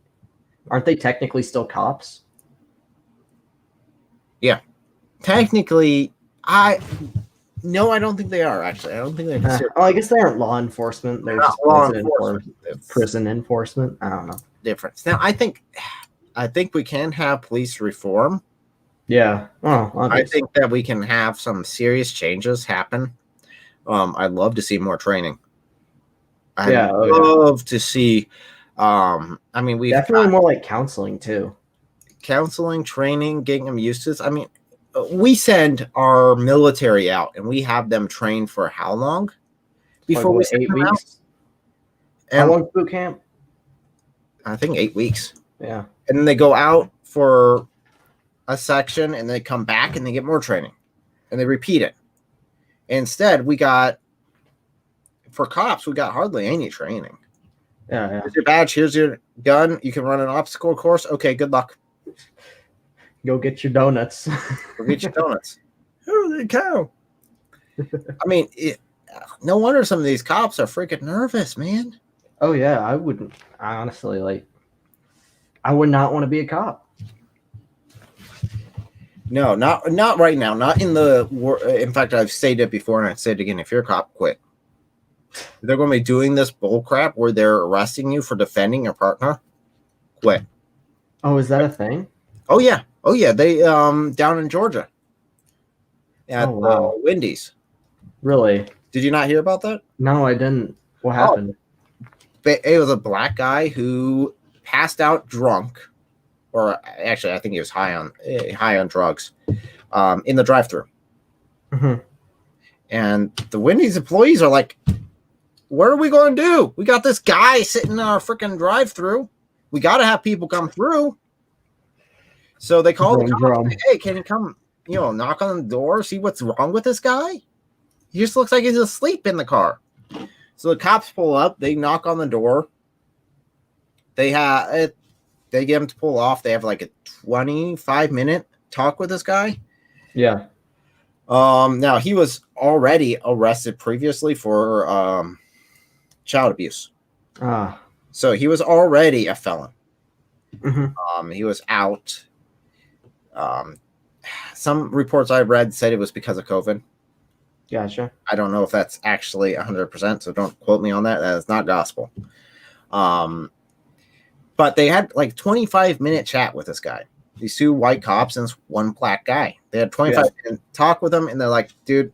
S3: Aren't they technically still cops?
S1: Yeah, technically, no, I don't think they are. Actually, I don't think they're considered.
S3: I guess they aren't law enforcement. They're just prison enforcement. I don't know.
S1: Difference. Now, I think we can have police reform.
S3: Yeah. Oh,
S1: I think that we can have some serious changes happen. I'd love to see more training. I'd love to see. I mean, we
S3: definitely more like counseling too.
S1: Counseling, training, getting them used to this. I mean, we send our military out, and we have them train for how long? Before
S3: like, 8 weeks.
S1: And
S3: how long boot camp?
S1: I think 8 weeks.
S3: Yeah.
S1: And then they go out for a section, and they come back and they get more training, and they repeat it. Instead, for cops, we got hardly any training.
S3: Yeah.
S1: Here's your badge. Here's your gun. You can run an obstacle course. Okay, good luck.
S3: Go get your donuts.
S1: Go get your donuts. Holy cow. I mean, no wonder some of these cops are freaking nervous, man.
S3: Oh, yeah. I honestly, I would not want to be a cop.
S1: No, not right now. Not in the war. In fact, I've said it before, and I say it again. If you're a cop, quit. They're going to be doing this bull crap where they're arresting you for defending your partner. Quit.
S3: Oh, is that a thing?
S1: Oh yeah. They down in Georgia at Wendy's.
S3: Really?
S1: Did you not hear about that?
S3: No, I didn't. What happened?
S1: It was a black guy who passed out drunk, or actually, I think he was high on drugs, in the drive-thru.
S3: Mm-hmm.
S1: And the Wendy's employees are like, "What are we going to do? We got this guy sitting in our freaking drive-thru. We got to have people come through." So they called the cops, like, "Hey, can you come, knock on the door, see what's wrong with this guy? He just looks like he's asleep in the car." So the cops pull up, they knock on the door. They get him to pull off. They have like a 25-minute talk with this guy.
S3: Yeah.
S1: Now he was already arrested previously for child abuse. So he was already a felon.
S3: Mm-hmm.
S1: He was out. Some reports I read said it was because of COVID.
S3: Gotcha.
S1: I don't know if that's actually 100%, so don't quote me on that. That is not gospel. But they had like 25-minute chat with this guy. These two white cops and this one black guy. They had 25-minute talk with him, and they're like, "Dude,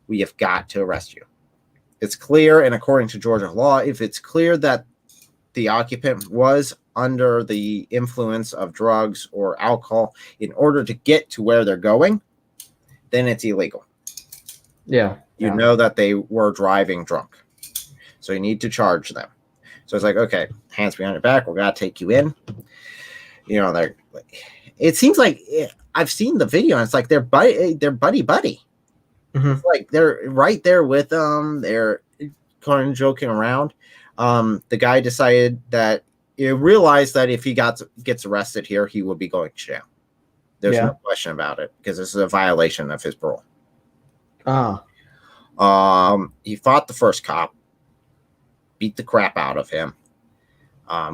S1: we have got to arrest you. It's clear, and according to Georgia law, if it's clear that the occupant was under the influence of drugs or alcohol in order to get to where they're going, then it's illegal.
S3: Yeah.
S1: You know that they were driving drunk. So you need to charge them." So it's like, okay, hands behind your back. We're going to take you in. It seems like I've seen the video, and it's like they're buddy.
S3: Mm-hmm.
S1: It's like they're right there with them. They're kind of joking around. The guy decided that he realized that if he gets arrested here, he would be going to jail. There's no question about it, because this is a violation of his parole. He fought the first cop, beat the crap out of him,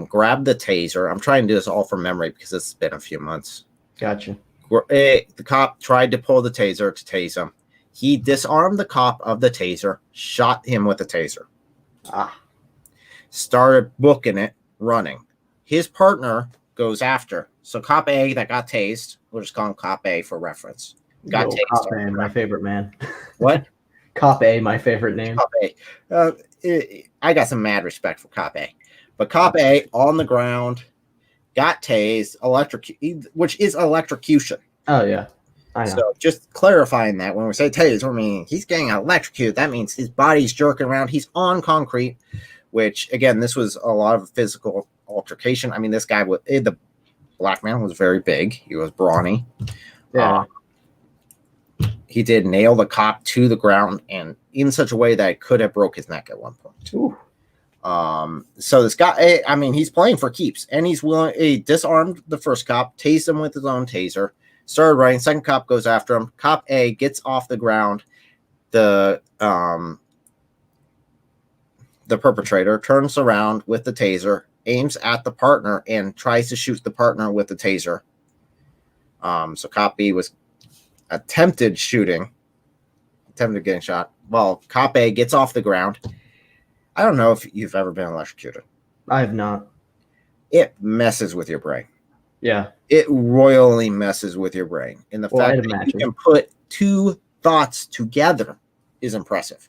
S1: grabbed the taser. I'm trying to do this all from memory because it's been a few months.
S3: Gotcha.
S1: The cop tried to pull the taser to tase him. He disarmed the cop of the taser, shot him with the taser. Started booking it, running. His partner goes after. So cop A that got tased, we'll just call him cop A for reference. Got tased.
S3: Cop A, my favorite man.
S1: What?
S3: Cop A, my favorite name.
S1: Cop A. I got some mad respect for cop A. But cop A on the ground, got tased, which is electrocution.
S3: Oh, yeah. I know.
S1: So just clarifying that when we say tased, I mean, he's getting electrocuted. That means his body's jerking around. He's on concrete which again, this was a lot of physical altercation. I mean, this guy the black man was very big. He was brawny.
S3: Yeah.
S1: He did nail the cop to the ground, and in such a way that it could have broke his neck at one point.
S3: Ooh.
S1: So this guy, I mean, he's playing for keeps, and he disarmed the first cop, tased him with his own taser, started running. Second cop goes after him. Cop A gets off the ground. The perpetrator turns around with the taser, aims at the partner, and tries to shoot the partner with the taser. So cop B was attempted getting shot. Well, cop A gets off the ground. I don't know if you've ever been electrocuted.
S3: I have not.
S1: It messes with your brain.
S3: Yeah.
S1: It royally messes with your brain. And the fact that you can put two thoughts together is impressive.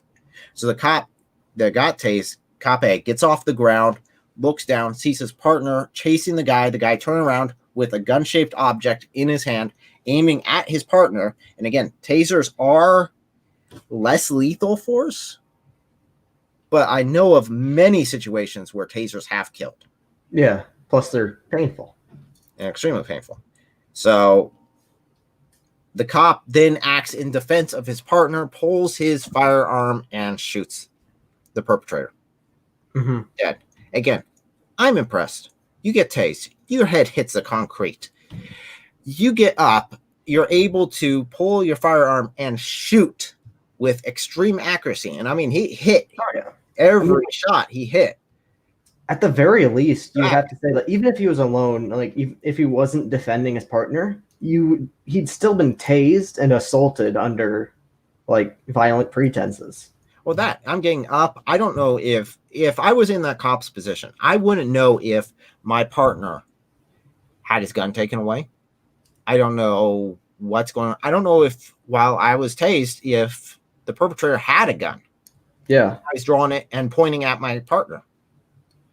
S1: So the cop that got tased, cop A, gets off the ground, looks down, sees his partner chasing the guy turn around with a gun-shaped object in his hand, aiming at his partner. And again, tasers are less lethal force, but I know of many situations where tasers have killed.
S3: Yeah, plus they're painful.
S1: And extremely painful. So the cop then acts in defense of his partner, pulls his firearm, and shoots the perpetrator.
S3: Mm-hmm.
S1: Dead. Again, I'm impressed. You get tased. Your head hits the concrete. You get up. You're able to pull your firearm and shoot with extreme accuracy. And I mean, he hit.
S3: Oh, yeah.
S1: Every shot he hit.
S3: At the very least, you have to say that even if he was alone, like if he wasn't defending his partner, he'd still been tased and assaulted under like violent pretenses.
S1: Well, that I'm getting up. I don't know if I was in that cop's position, I wouldn't know if my partner had his gun taken away. I don't know what's going on. I don't know if while I was tased, if the perpetrator had a gun.
S3: Yeah.
S1: He's drawing it and pointing at my partner.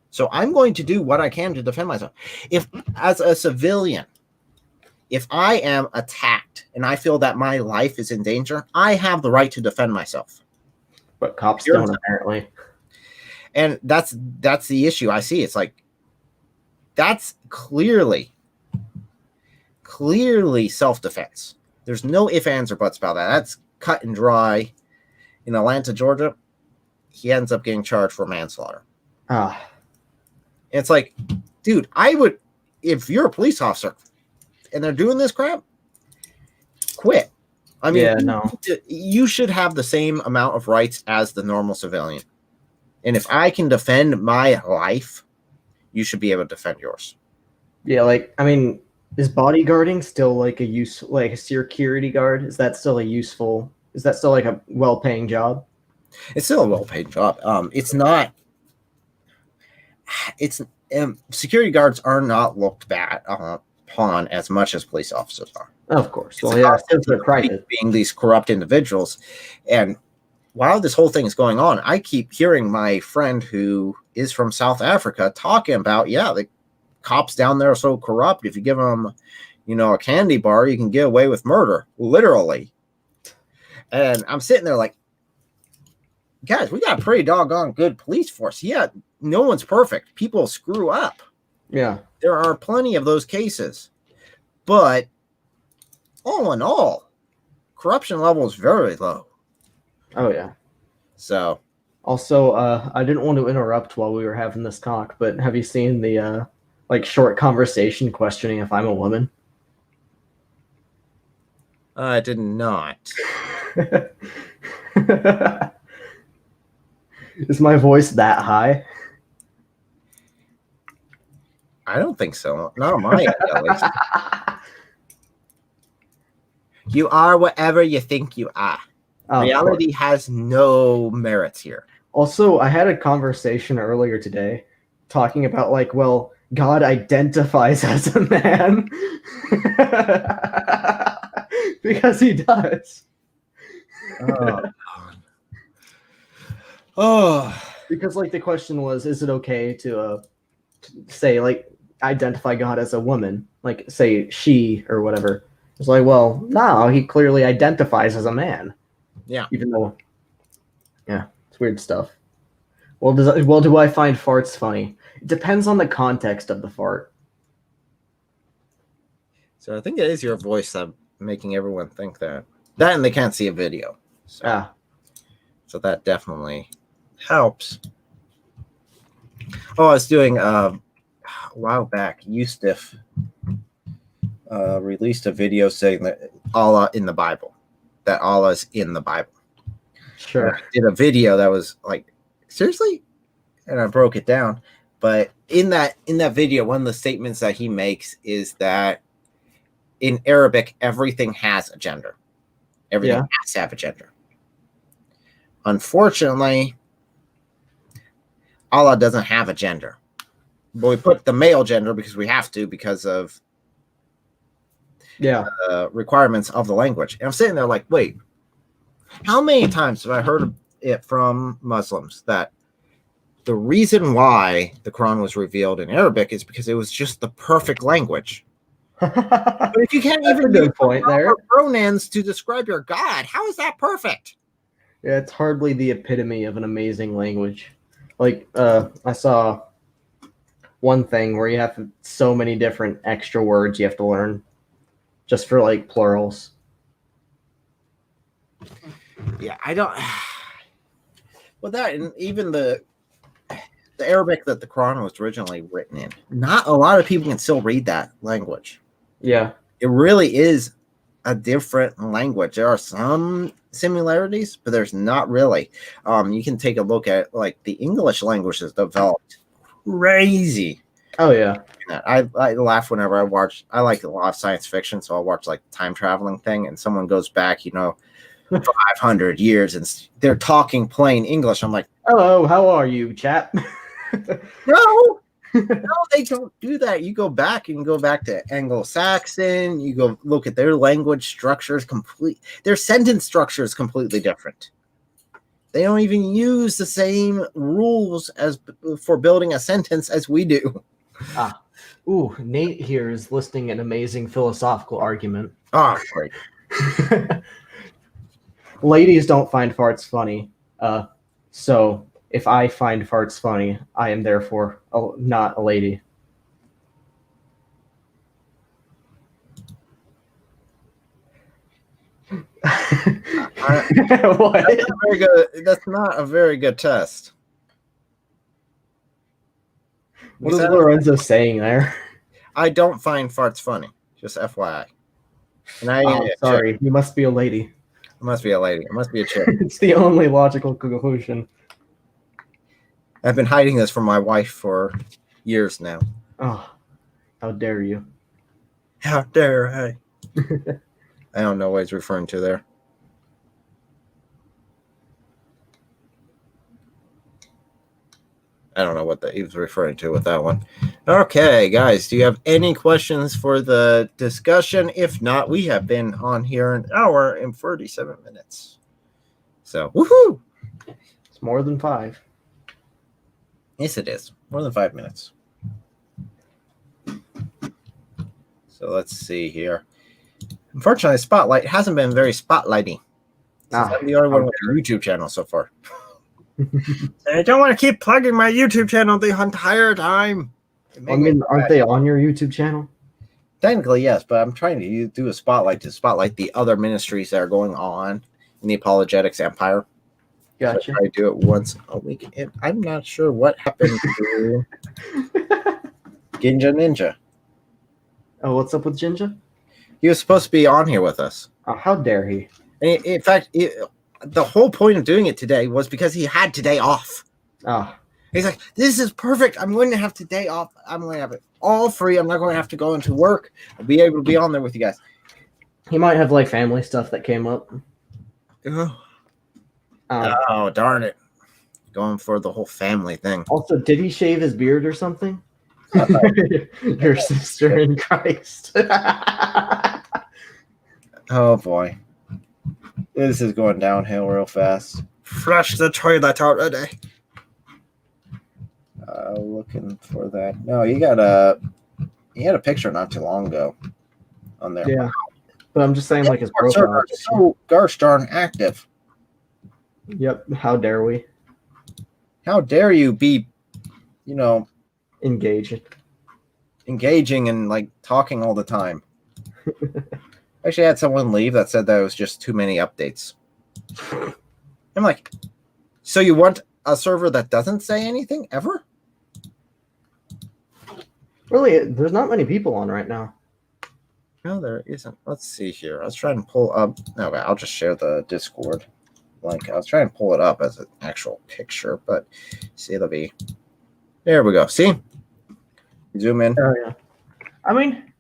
S1: So I'm going to do what I can to defend myself. If, as a civilian, if I am attacked and I feel that my life is in danger, I have the right to defend myself.
S3: But cops don't, apparently.
S1: And that's the issue I see. It's like, that's clearly self-defense. There's no ifs, ands, or buts about that. That's cut and dry. In Atlanta, Georgia, he ends up getting charged for manslaughter.
S3: Ah.
S1: It's like, dude, I would, if you're a police officer and they're doing this crap, quit. I mean, you should have the same amount of rights as the normal civilian. And if I can defend my life, you should be able to defend yours.
S3: Yeah, like, I mean, is bodyguarding still like a security guard? Is that still like a well-paying job? It's
S1: still a well-paid job. It's not. It's security guards are not looked bad upon as much as police officers are.
S3: Of course. Well, yeah, since they're private,
S1: being these corrupt individuals. And while this whole thing is going on, I keep hearing my friend who is from South Africa talking about, the cops down there are so corrupt. If you give them, a candy bar, you can get away with murder, literally. And I'm sitting there like, guys, we got a pretty doggone good police force. Yeah, no one's perfect. People screw up.
S3: Yeah.
S1: There are plenty of those cases. But all in all, corruption level is very low.
S3: Oh, yeah.
S1: So.
S3: Also, I didn't want to interrupt while we were having this talk, but have you seen the short conversation questioning if I'm a woman?
S1: I did not.
S3: Is my voice that high?
S1: I don't think so. Not on my end, at least. You are whatever you think you are. Reality has no merits here.
S3: Also, I had a conversation earlier today talking about God identifies as a man. Because he does. Because the question was, is it okay to say identify God as a woman, say she or whatever? It's like, well, no, he clearly identifies as a man.
S1: Yeah.
S3: Even though, it's weird stuff. Well, do I find farts funny? It depends on the context of the fart.
S1: So I think it is your voice that making everyone think that. That and they can't see a video. So that definitely helps. Oh, I was doing a while back, Eustiff released a video saying that Allah in the Bible. That Allah's in the Bible.
S3: Sure.
S1: And I did a video that was like, seriously? And I broke it down. But in that video, one of the statements that he makes is that in Arabic, everything has a gender. Everything has to have a gender. Unfortunately, Allah doesn't have a gender. But we put the male gender because we have to, because of requirements of the language. And I'm sitting there like, wait, how many times have I heard it from Muslims that the reason why the Quran was revealed in Arabic is because it was just the perfect language. But if you can't even use proper pronouns to describe your God, how is that perfect?
S3: Yeah, it's hardly the epitome of an amazing language. Like, I saw one thing where you have so many different extra words you have to learn just for like plurals.
S1: Yeah, I don't. Well, that and even the Arabic that the Quran was originally written in, not a lot of people can still read that language.
S3: Yeah,
S1: it really is a different language. There are some similarities, but there's not really. You can take a look at like the English language has developed crazy.
S3: Oh yeah.
S1: I laugh whenever I watch. I like a lot of science fiction, so I'll watch like time traveling thing, and someone goes back, 500 years, and they're talking plain English. I'm like,
S3: hello, how are you, chap?
S1: No, they don't do that. You go back and go back to Anglo-Saxon. You go look at their language structures. Their sentence structure is completely different. They don't even use the same rules as for building a sentence as we do.
S3: Ooh, Nate here is listing an amazing philosophical argument.
S1: Great.
S3: Ladies don't find farts funny. So if I find farts funny, I am therefore not a lady. What?
S1: That's not a very good test.
S3: What is Lorenzo saying there?
S1: I don't find farts funny. Just FYI.
S3: And sorry, you must be a lady.
S1: I must be a lady. I must be a chick.
S3: It's the only logical conclusion.
S1: I've been hiding this from my wife for years now.
S3: Oh, how dare you?
S1: How dare I? I don't know what he's referring to there. I don't know what he was referring to with that one. Okay, guys, do you have any questions for the discussion? If not, we have been on here an hour and 37 minutes. So, woohoo!
S3: It's more than 5.
S1: Yes, it is. More than 5 minutes. So let's see here. Unfortunately, Spotlight hasn't been very spotlighty. I'm the only one with a YouTube channel so far. I don't want to keep plugging my YouTube channel the entire time.
S3: I mean, aren't they on your YouTube channel?
S1: Technically, yes, but I'm trying to do a spotlight to spotlight the other ministries that are going on in the Apologetics empire.
S3: Gotcha.
S1: So I do it once a week, and I'm not sure what happened to Ginja Ninja.
S3: Oh, what's up with Ginja?
S1: He was supposed to be on here with us.
S3: Oh, how dare he?
S1: And in fact, the whole point of doing it today was because he had today off.
S3: Oh.
S1: He's like, this is perfect. I'm going to have today off. I'm going to have it all free. I'm not going to have to go into work. I'll be able to be on there with you guys.
S3: He might have like family stuff that came up.
S1: Oh, darn it. Going for the whole family thing.
S3: Also, did he shave his beard or something? Your sister in Christ.
S1: Oh, boy. This is going downhill real fast. Flush the toilet already. Looking for that. No, you had a picture not too long ago on there.
S3: Yeah, but I'm just saying, like, his profile
S1: so gosh darn active.
S3: Yep. How dare we?
S1: How dare you be,
S3: Engaging.
S1: engaging and like talking all the time. I actually had someone leave that said that it was just too many updates. I'm like, so you want a server that doesn't say anything ever?
S3: Really, there's not many people on right now.
S1: No, there isn't. Let's see here. I was trying to pull up. No, I'll just share the Discord link. I was trying to pull it up as an actual picture, but see, it'll be. There we go. See? Zoom in.
S3: Oh, yeah. I mean,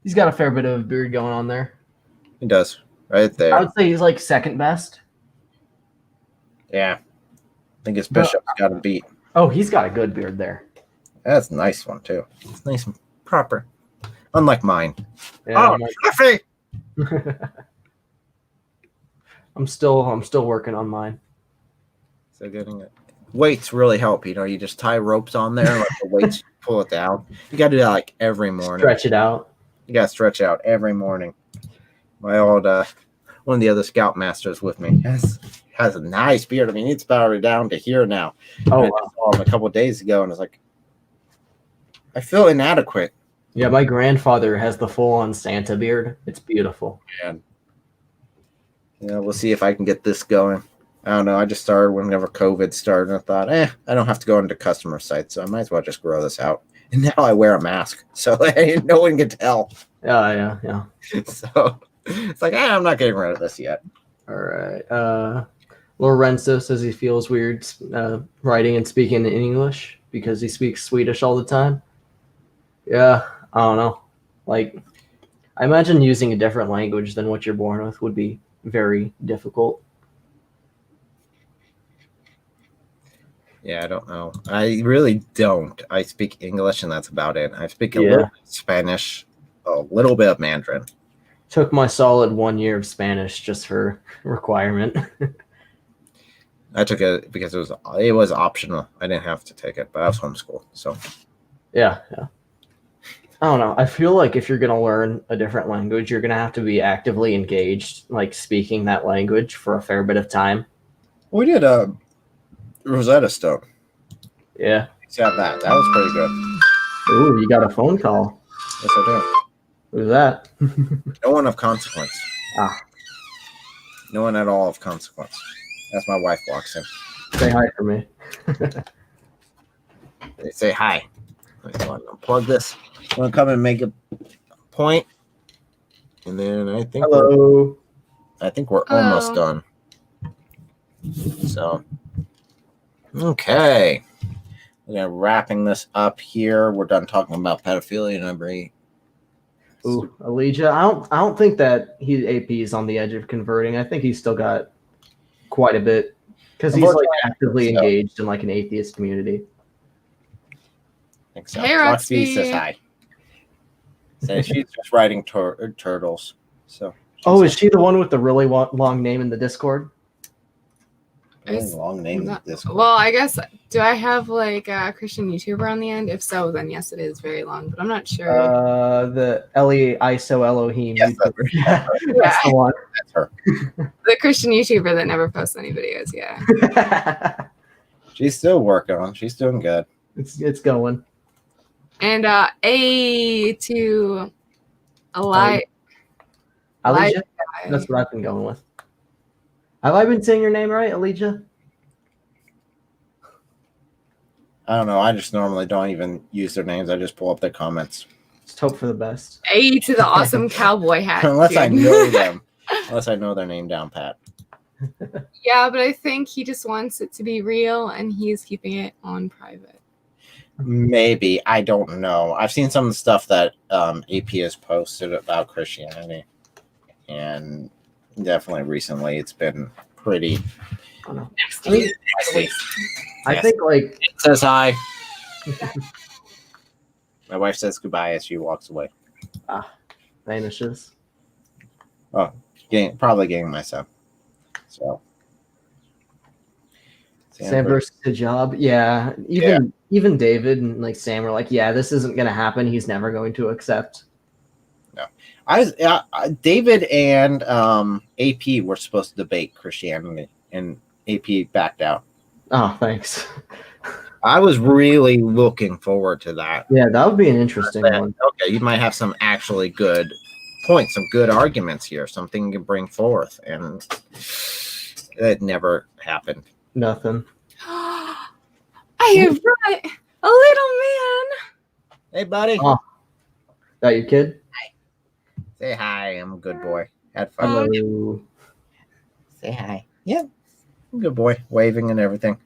S3: he's got a fair bit of beard going on there.
S1: He does. Right there.
S3: I would say he's like second best.
S1: Yeah. I think his Bishop's got him beat.
S3: Oh, he's got a good beard there.
S1: That's a nice one, too. It's nice and proper. Unlike mine.
S3: Yeah,
S1: Fluffy!
S3: I'm still working on mine.
S1: So getting it. Weights really help. You just tie ropes on there and let the weights pull it down. You got to do that like every morning.
S3: Stretch it out.
S1: You got to stretch out every morning. My old, one of the other scoutmasters with me has a nice beard. I mean, it's about down to here now.
S3: Oh,
S1: I saw him a couple of days ago and I was like, I feel inadequate.
S3: Yeah, my grandfather has the full-on Santa beard. It's beautiful.
S1: And we'll see if I can get this going. I don't know. I just started whenever COVID started, and I thought, I don't have to go into customer sites, so I might as well just grow this out. And now I wear a mask, so no one can tell.
S3: Yeah.
S1: So it's like, I'm not getting rid of this yet.
S3: All right. Lorenzo says he feels weird writing and speaking in English because he speaks Swedish all the time. Yeah, I don't know. Like, I imagine using a different language than what you're born with would be very difficult.
S1: Yeah, I don't know. I really don't. I speak English, and that's about it. I speak a little bit of Spanish, a little bit of Mandarin.
S3: Took my solid 1 year of Spanish just for requirement.
S1: I took it because it was optional. I didn't have to take it, but I was homeschooled. So
S3: yeah. I don't know. I feel like if you're going to learn a different language, you're going to have to be actively engaged, like speaking that language for a fair bit of time.
S1: We did Rosetta Stone.
S3: Yeah.
S1: Except that was pretty good.
S3: Ooh, you got a phone call.
S1: Yes, I
S3: Who's that?
S1: do. No one of consequence. No one at all of consequence. That's my wife walks in.
S3: Say hi for me.
S1: They say hi. I want to unplug this. I'm going to come and make a point. And then I think
S3: Hello.
S1: we're almost done. So, okay. We're wrapping this up here. We're done talking about pedophilia and every.
S3: Ooh, Elijah. I don't think that AP is on the edge of converting. I think he's still got quite a bit because he's like actively engaged in like an atheist community.
S1: I think so.
S4: Hey, Roxy
S1: says hi. So she's just writing turtles. So.
S3: Is she the one with the really long name in the Discord?
S1: Really long name in the Discord.
S4: Well, I guess, do I have like a Christian YouTuber on the end? If so, then yes, it is very long, but I'm not sure.
S3: The Ellie ISO Elohim YouTuber.
S4: That's
S3: the one.
S1: That's her.
S4: The Christian YouTuber that never posts any videos, yeah.
S1: She's still working on. She's doing good.
S3: It's going.
S4: And A to Elijah.
S3: That's what I've been going with. Have I been saying your name right, Elijah?
S1: I don't know. I just normally don't even use their names. I just pull up their comments.
S3: Just hope for the best.
S4: A to the awesome cowboy hat.
S1: Unless I know them. Unless I know their name down pat.
S4: Yeah, but I think he just wants it to be real and he's keeping it on private.
S1: Maybe. I don't know. I've seen some of the stuff that AP has posted about Christianity. And definitely recently it's been pretty.
S3: Oh, no.
S1: I
S3: think like
S1: it says hi. My wife says goodbye as she walks away.
S3: Vanishes.
S1: Oh, probably getting myself. So
S3: Sam versus Hijab. Yeah. Even David and like Sam were like, yeah, this isn't gonna happen. He's never going to accept.
S1: No. David and AP were supposed to debate Christianity, and AP backed out.
S3: Oh, thanks.
S1: I was really looking forward to that.
S3: Yeah, that would be an interesting one.
S1: Okay, you might have some actually good points, some good arguments here, something you can bring forth, and it never happened.
S3: Nothing.
S4: I have brought a little man.
S1: Hey, buddy.
S3: Oh, that your kid?
S1: Say hi. I'm a good boy. Had fun.
S3: Hello.
S1: Say hi. Yeah, I'm a good boy. Waving and everything.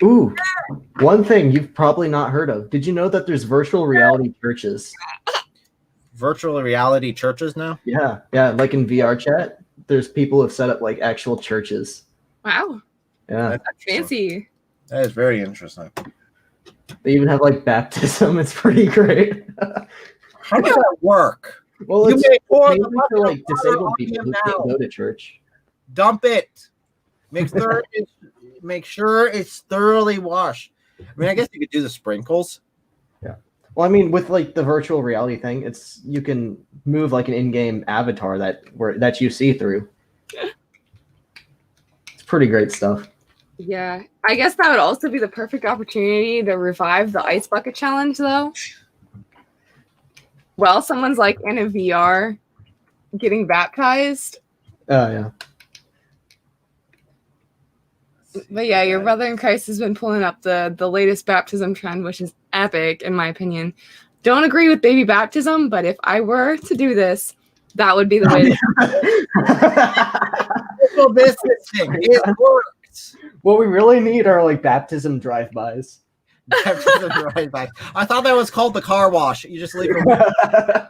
S3: Ooh, one thing you've probably not heard of. Did you know that there's virtual reality churches?
S1: Virtual reality churches now?
S3: Yeah, like in VR chat, there's people who have set up like actual churches.
S4: Wow.
S3: Yeah.
S1: That's
S4: Fancy.
S1: That is very interesting.
S3: They even have like baptism. It's pretty great.
S1: How does that work?
S3: Well,
S1: You
S3: it's
S1: may pour
S3: mainly
S1: the
S3: for like
S1: bucket of
S3: disabled
S1: water
S3: people
S1: on
S3: who
S1: him
S3: can't
S1: now.
S3: go to church.
S1: Dump it. Make sure it's thoroughly washed. I mean, I guess you could do the sprinkles.
S3: Well, I mean, with like the virtual reality thing, it's you can move like an in-game avatar that you see through. It's pretty great stuff.
S4: Yeah. I guess that would also be the perfect opportunity to revive the ice bucket challenge, though. Well, someone's like in a VR getting baptized.
S3: Oh yeah.
S4: But yeah, your brother in Christ has been pulling up the latest baptism trend, which is epic, in my opinion. Don't agree with baby baptism, but if I were to do this, that would be the way.
S1: Little business thing. It works.
S3: What we really need are like baptism drive-bys.
S1: I thought that was called the car wash. You just leave it.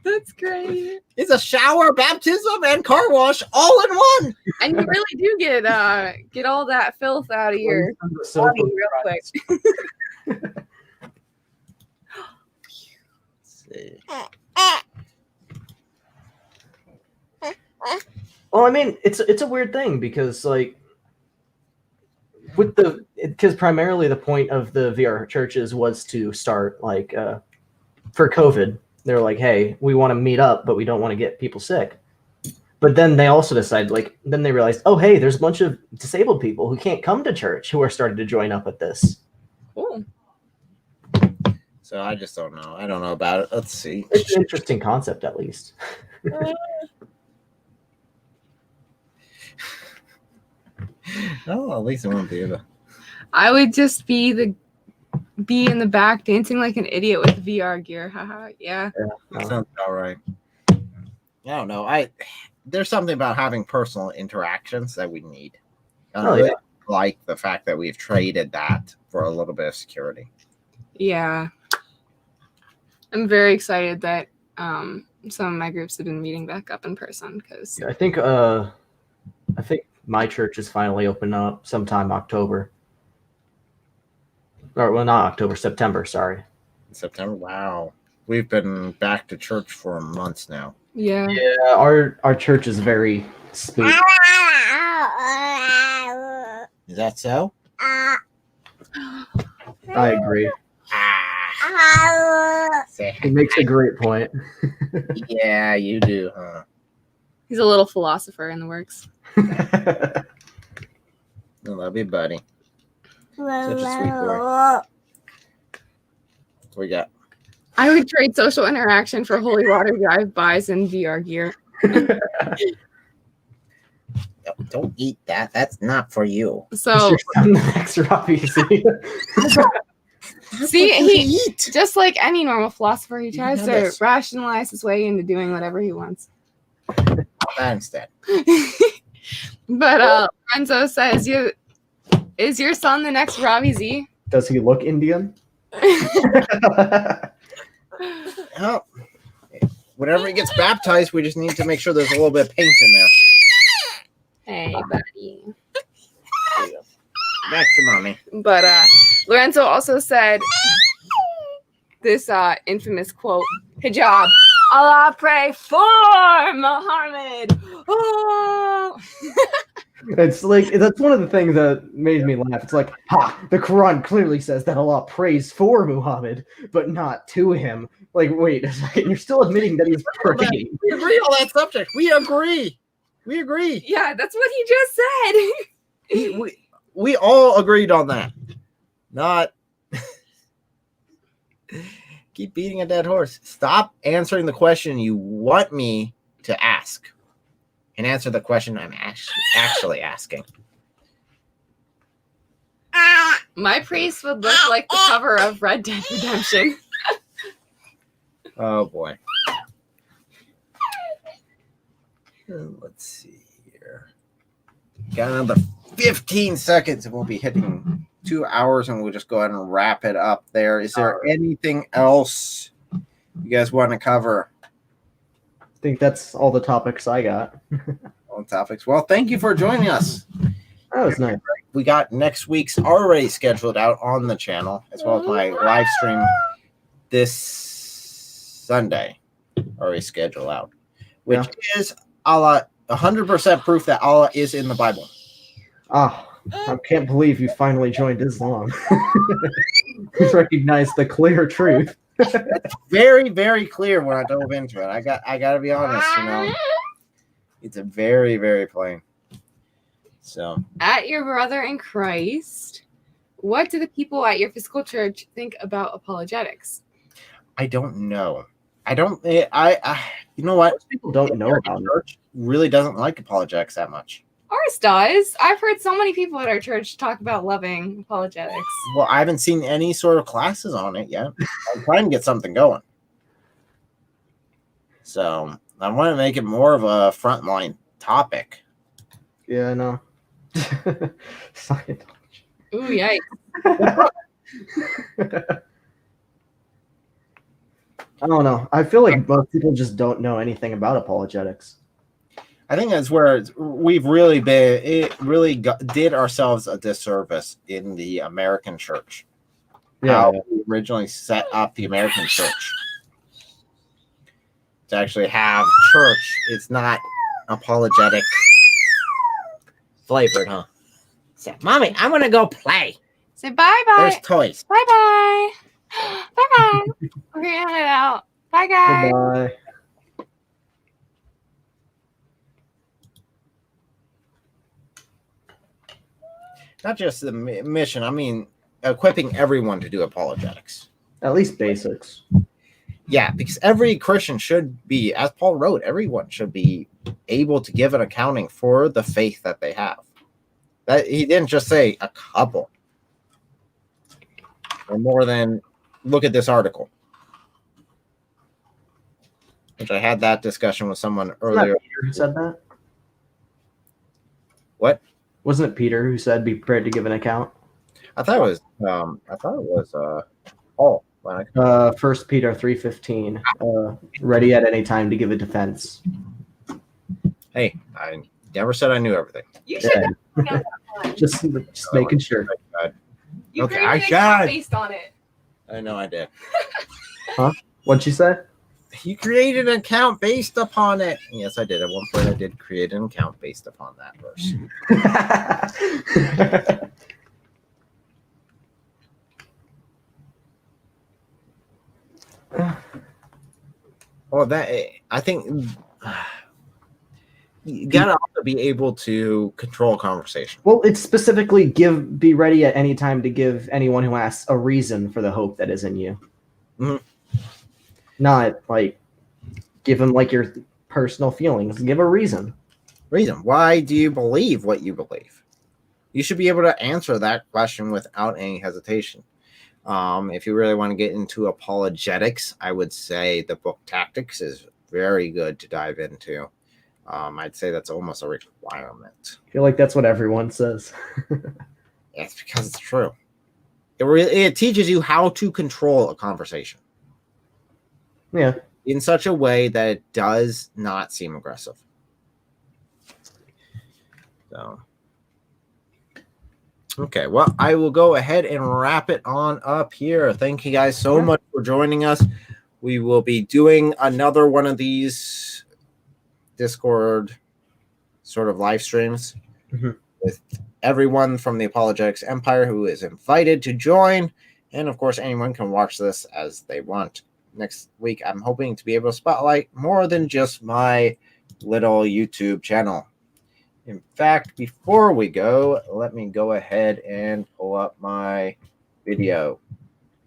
S4: That's great.
S1: It's a shower, baptism, and car wash all in one.
S4: And you really do get all that filth out of your body real quick.
S3: Well, I mean, it's a weird thing because like because primarily the point of the VR churches was to start like for COVID. They're like, hey, we want to meet up, but we don't want to get people sick. But then they also decided, then they realized, oh, hey, there's a bunch of disabled people who can't come to church who are starting to join up with this.
S4: Cool.
S1: So I just don't know. I don't know about it. Let's see.
S3: It's an interesting concept, at least.
S1: Oh, at least it won't be able.
S4: I would just be in the back dancing like an idiot with VR gear. Haha. Yeah.
S1: That sounds all right. I don't know. There's something about having personal interactions that we need. I really like the fact that we've traded that for a little bit of security.
S4: Yeah. I'm very excited that some of my groups have been meeting back up in person because
S3: I think my church is finally open up sometime October. Or well, not October, September. Sorry.
S1: September. Wow, we've been back to church for months now.
S4: Yeah.
S3: Yeah, our church is very spooky.
S1: Is that so?
S3: I agree. He makes a great point.
S1: Yeah, you do, huh?
S4: He's a little philosopher in the works.
S1: I love you, buddy. Such a sweet boy. What we got?
S4: I would trade social interaction for holy water drive-bys and VR gear.
S1: Don't eat that. That's not for you.
S4: So
S3: next Robbie.
S4: See, he just like any normal philosopher, he tries to
S1: this.
S4: rationalize his way into doing whatever he wants.
S1: That instead.
S4: But Lorenzo says, is your son the next Robbie Z?
S3: Does he look Indian?
S1: Oh, whenever he gets baptized, we just need to make sure there's a little bit of paint in there.
S4: Hey, buddy.
S1: Back to mommy.
S4: But Lorenzo also said this infamous quote, hijab, Allah pray for Muhammad. Oh.
S3: It's like that's one of the things that made me laugh. It's like, the Quran clearly says that Allah prays for Muhammad, but not to him. Like, wait a second, you're still admitting that he's praying.
S1: We agree on that subject. We agree. We agree.
S4: Yeah, that's what he just said.
S1: We all agreed on that. Not keep beating a dead horse. Stop answering the question you want me to ask, and answer the question I'm actually asking.
S4: My priest would look like the cover of Red Dead Redemption.
S1: Oh boy. Let's see here. Got another 15 seconds and we'll be hitting 2 hours, and we'll just go ahead and wrap it up there. Is there anything else you guys want to cover?
S3: I think that's all the topics I got.
S1: All topics. Well, thank you for joining us.
S3: That was nice.
S1: We got next week's already scheduled out on the channel, as well as my live stream this Sunday already scheduled out, which is Allah 100% proof that Allah is in the Bible.
S3: I can't believe you finally joined Islam. You recognize the clear truth.
S1: Very, very clear when I dove into it. I got to be honest, it's a very, very plain. So,
S4: at your brother in Christ, what do the people at your physical church think about apologetics?
S1: I don't know. I you know what?
S3: Most people don't know about it.
S1: Church really doesn't like apologetics that much.
S4: Ours does. I've heard so many people at our church talk about loving apologetics.
S1: Well, I haven't seen any sort of classes on it yet. I'm trying to get something going. So I want to make it more of a frontline topic.
S3: Yeah, I know. Scientology.
S4: Ooh, yikes.
S3: I don't know. I feel like most people just don't know anything about apologetics.
S1: I think that's where we've really been. It really did ourselves a disservice in the American church.
S3: Yeah.
S1: How we originally set up the American church to actually have church. It's not apologetic flavored, huh? Say, Mommy, I'm gonna go play.
S4: Say bye-bye.
S1: There's toys.
S4: Bye-bye. Bye-bye. We're gonna head out. Bye, guys.
S3: Goodbye.
S1: Not just the mission. I mean, equipping everyone to do apologetics.
S3: At least basics.
S1: Yeah, because every Christian should be, as Paul wrote, everyone should be able to give an accounting for the faith that they have. That he didn't just say a couple, or more than. Look at this article, which I had that discussion with someone earlier.
S3: Wasn't Peter who said that?
S1: What?
S3: Wasn't it Peter who said be prepared to give an account?
S1: I thought it was Paul.
S3: 1 Peter 3:15. Ready at any time to give a defense.
S1: Hey, I never said I knew everything.
S4: You should know that one.
S3: Just making sure.
S4: You
S1: Okay,
S4: created
S1: I
S4: an account
S1: should.
S4: based on it.
S1: I know I did.
S3: What'd you say?
S1: You created an account based upon it. Yes, I did. At one point, I did create an account based upon that verse. Well, that I think you gotta also be able to control a conversation.
S3: Well, it's specifically be ready at any time to give anyone who asks a reason for the hope that is in you.
S1: Mhm.
S3: Not like give them like your personal feelings. Give a reason.
S1: Reason. Why do you believe what you believe? You should be able to answer that question without any hesitation. If you really want to get into apologetics, I would say the book Tactics is very good to dive into. I'd say that's almost a requirement.
S3: I feel like that's what everyone says.
S1: It's because it's true. It teaches you how to control a conversation.
S3: Yeah.
S1: In such a way that it does not seem aggressive. So, okay, well, I will go ahead and wrap it on up here. Thank you guys so much for joining us. We will be doing another one of these Discord sort of live streams with everyone from the Apologetics Empire who is invited to join. And of course, anyone can watch this as they want. Next week, I'm hoping to be able to spotlight more than just my little YouTube channel. In fact, before we go, let me go ahead and pull up my video,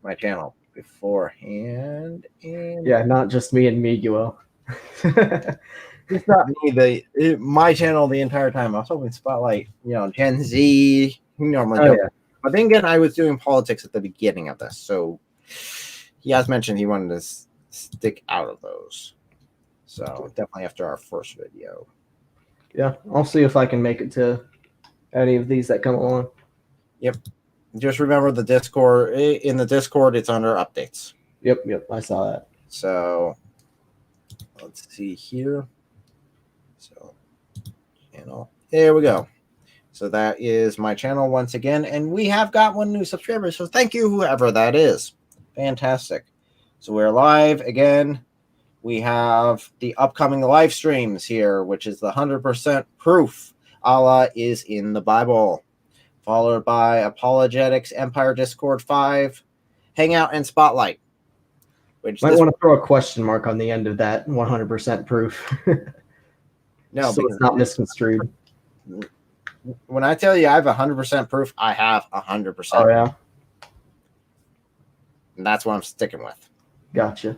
S1: my channel beforehand. And
S3: Yeah, not just me and Miguel.
S1: it's not me, my channel the entire time. I was hoping Spotlight, Gen Z, normally
S3: Oh,
S1: do.
S3: yeah.
S1: But then again, I was doing politics at the beginning of this, so he has mentioned he wanted to stick out of those. So definitely after our first video.
S3: Yeah, I'll see if I can make it to any of these that come along.
S1: Yep. Just remember the Discord. In the Discord, it's under updates.
S3: Yep, I saw that.
S1: So let's see here. So channel. There we go. So that is my channel once again. And we have got one new subscriber. So thank you, whoever that is. Fantastic. So we're live again. We have the upcoming live streams here, which is the 100% proof Allah is in the Bible, followed by Apologetics, Empire Discord 5, Hangout, and Spotlight. Which
S3: might want to throw a question mark on the end of that 100% proof.
S1: No,
S3: so it's not misconstrued.
S1: When I tell you I have 100% proof, I have 100%.
S3: Oh, yeah.
S1: And that's what I'm sticking with.
S3: Gotcha.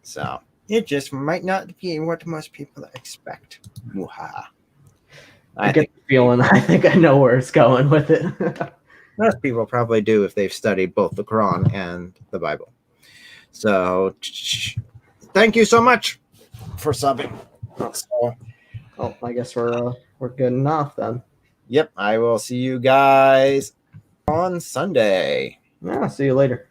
S1: So it just might not be what most people expect. Muhaha.
S3: I get the feeling. I think I know where it's going with it.
S1: Most people probably do if they've studied both the Quran and the Bible. So thank you so much for subbing. So,
S3: oh, I guess we're good enough then.
S1: Yep, I will see you guys on Sunday.
S3: Yeah, see you later.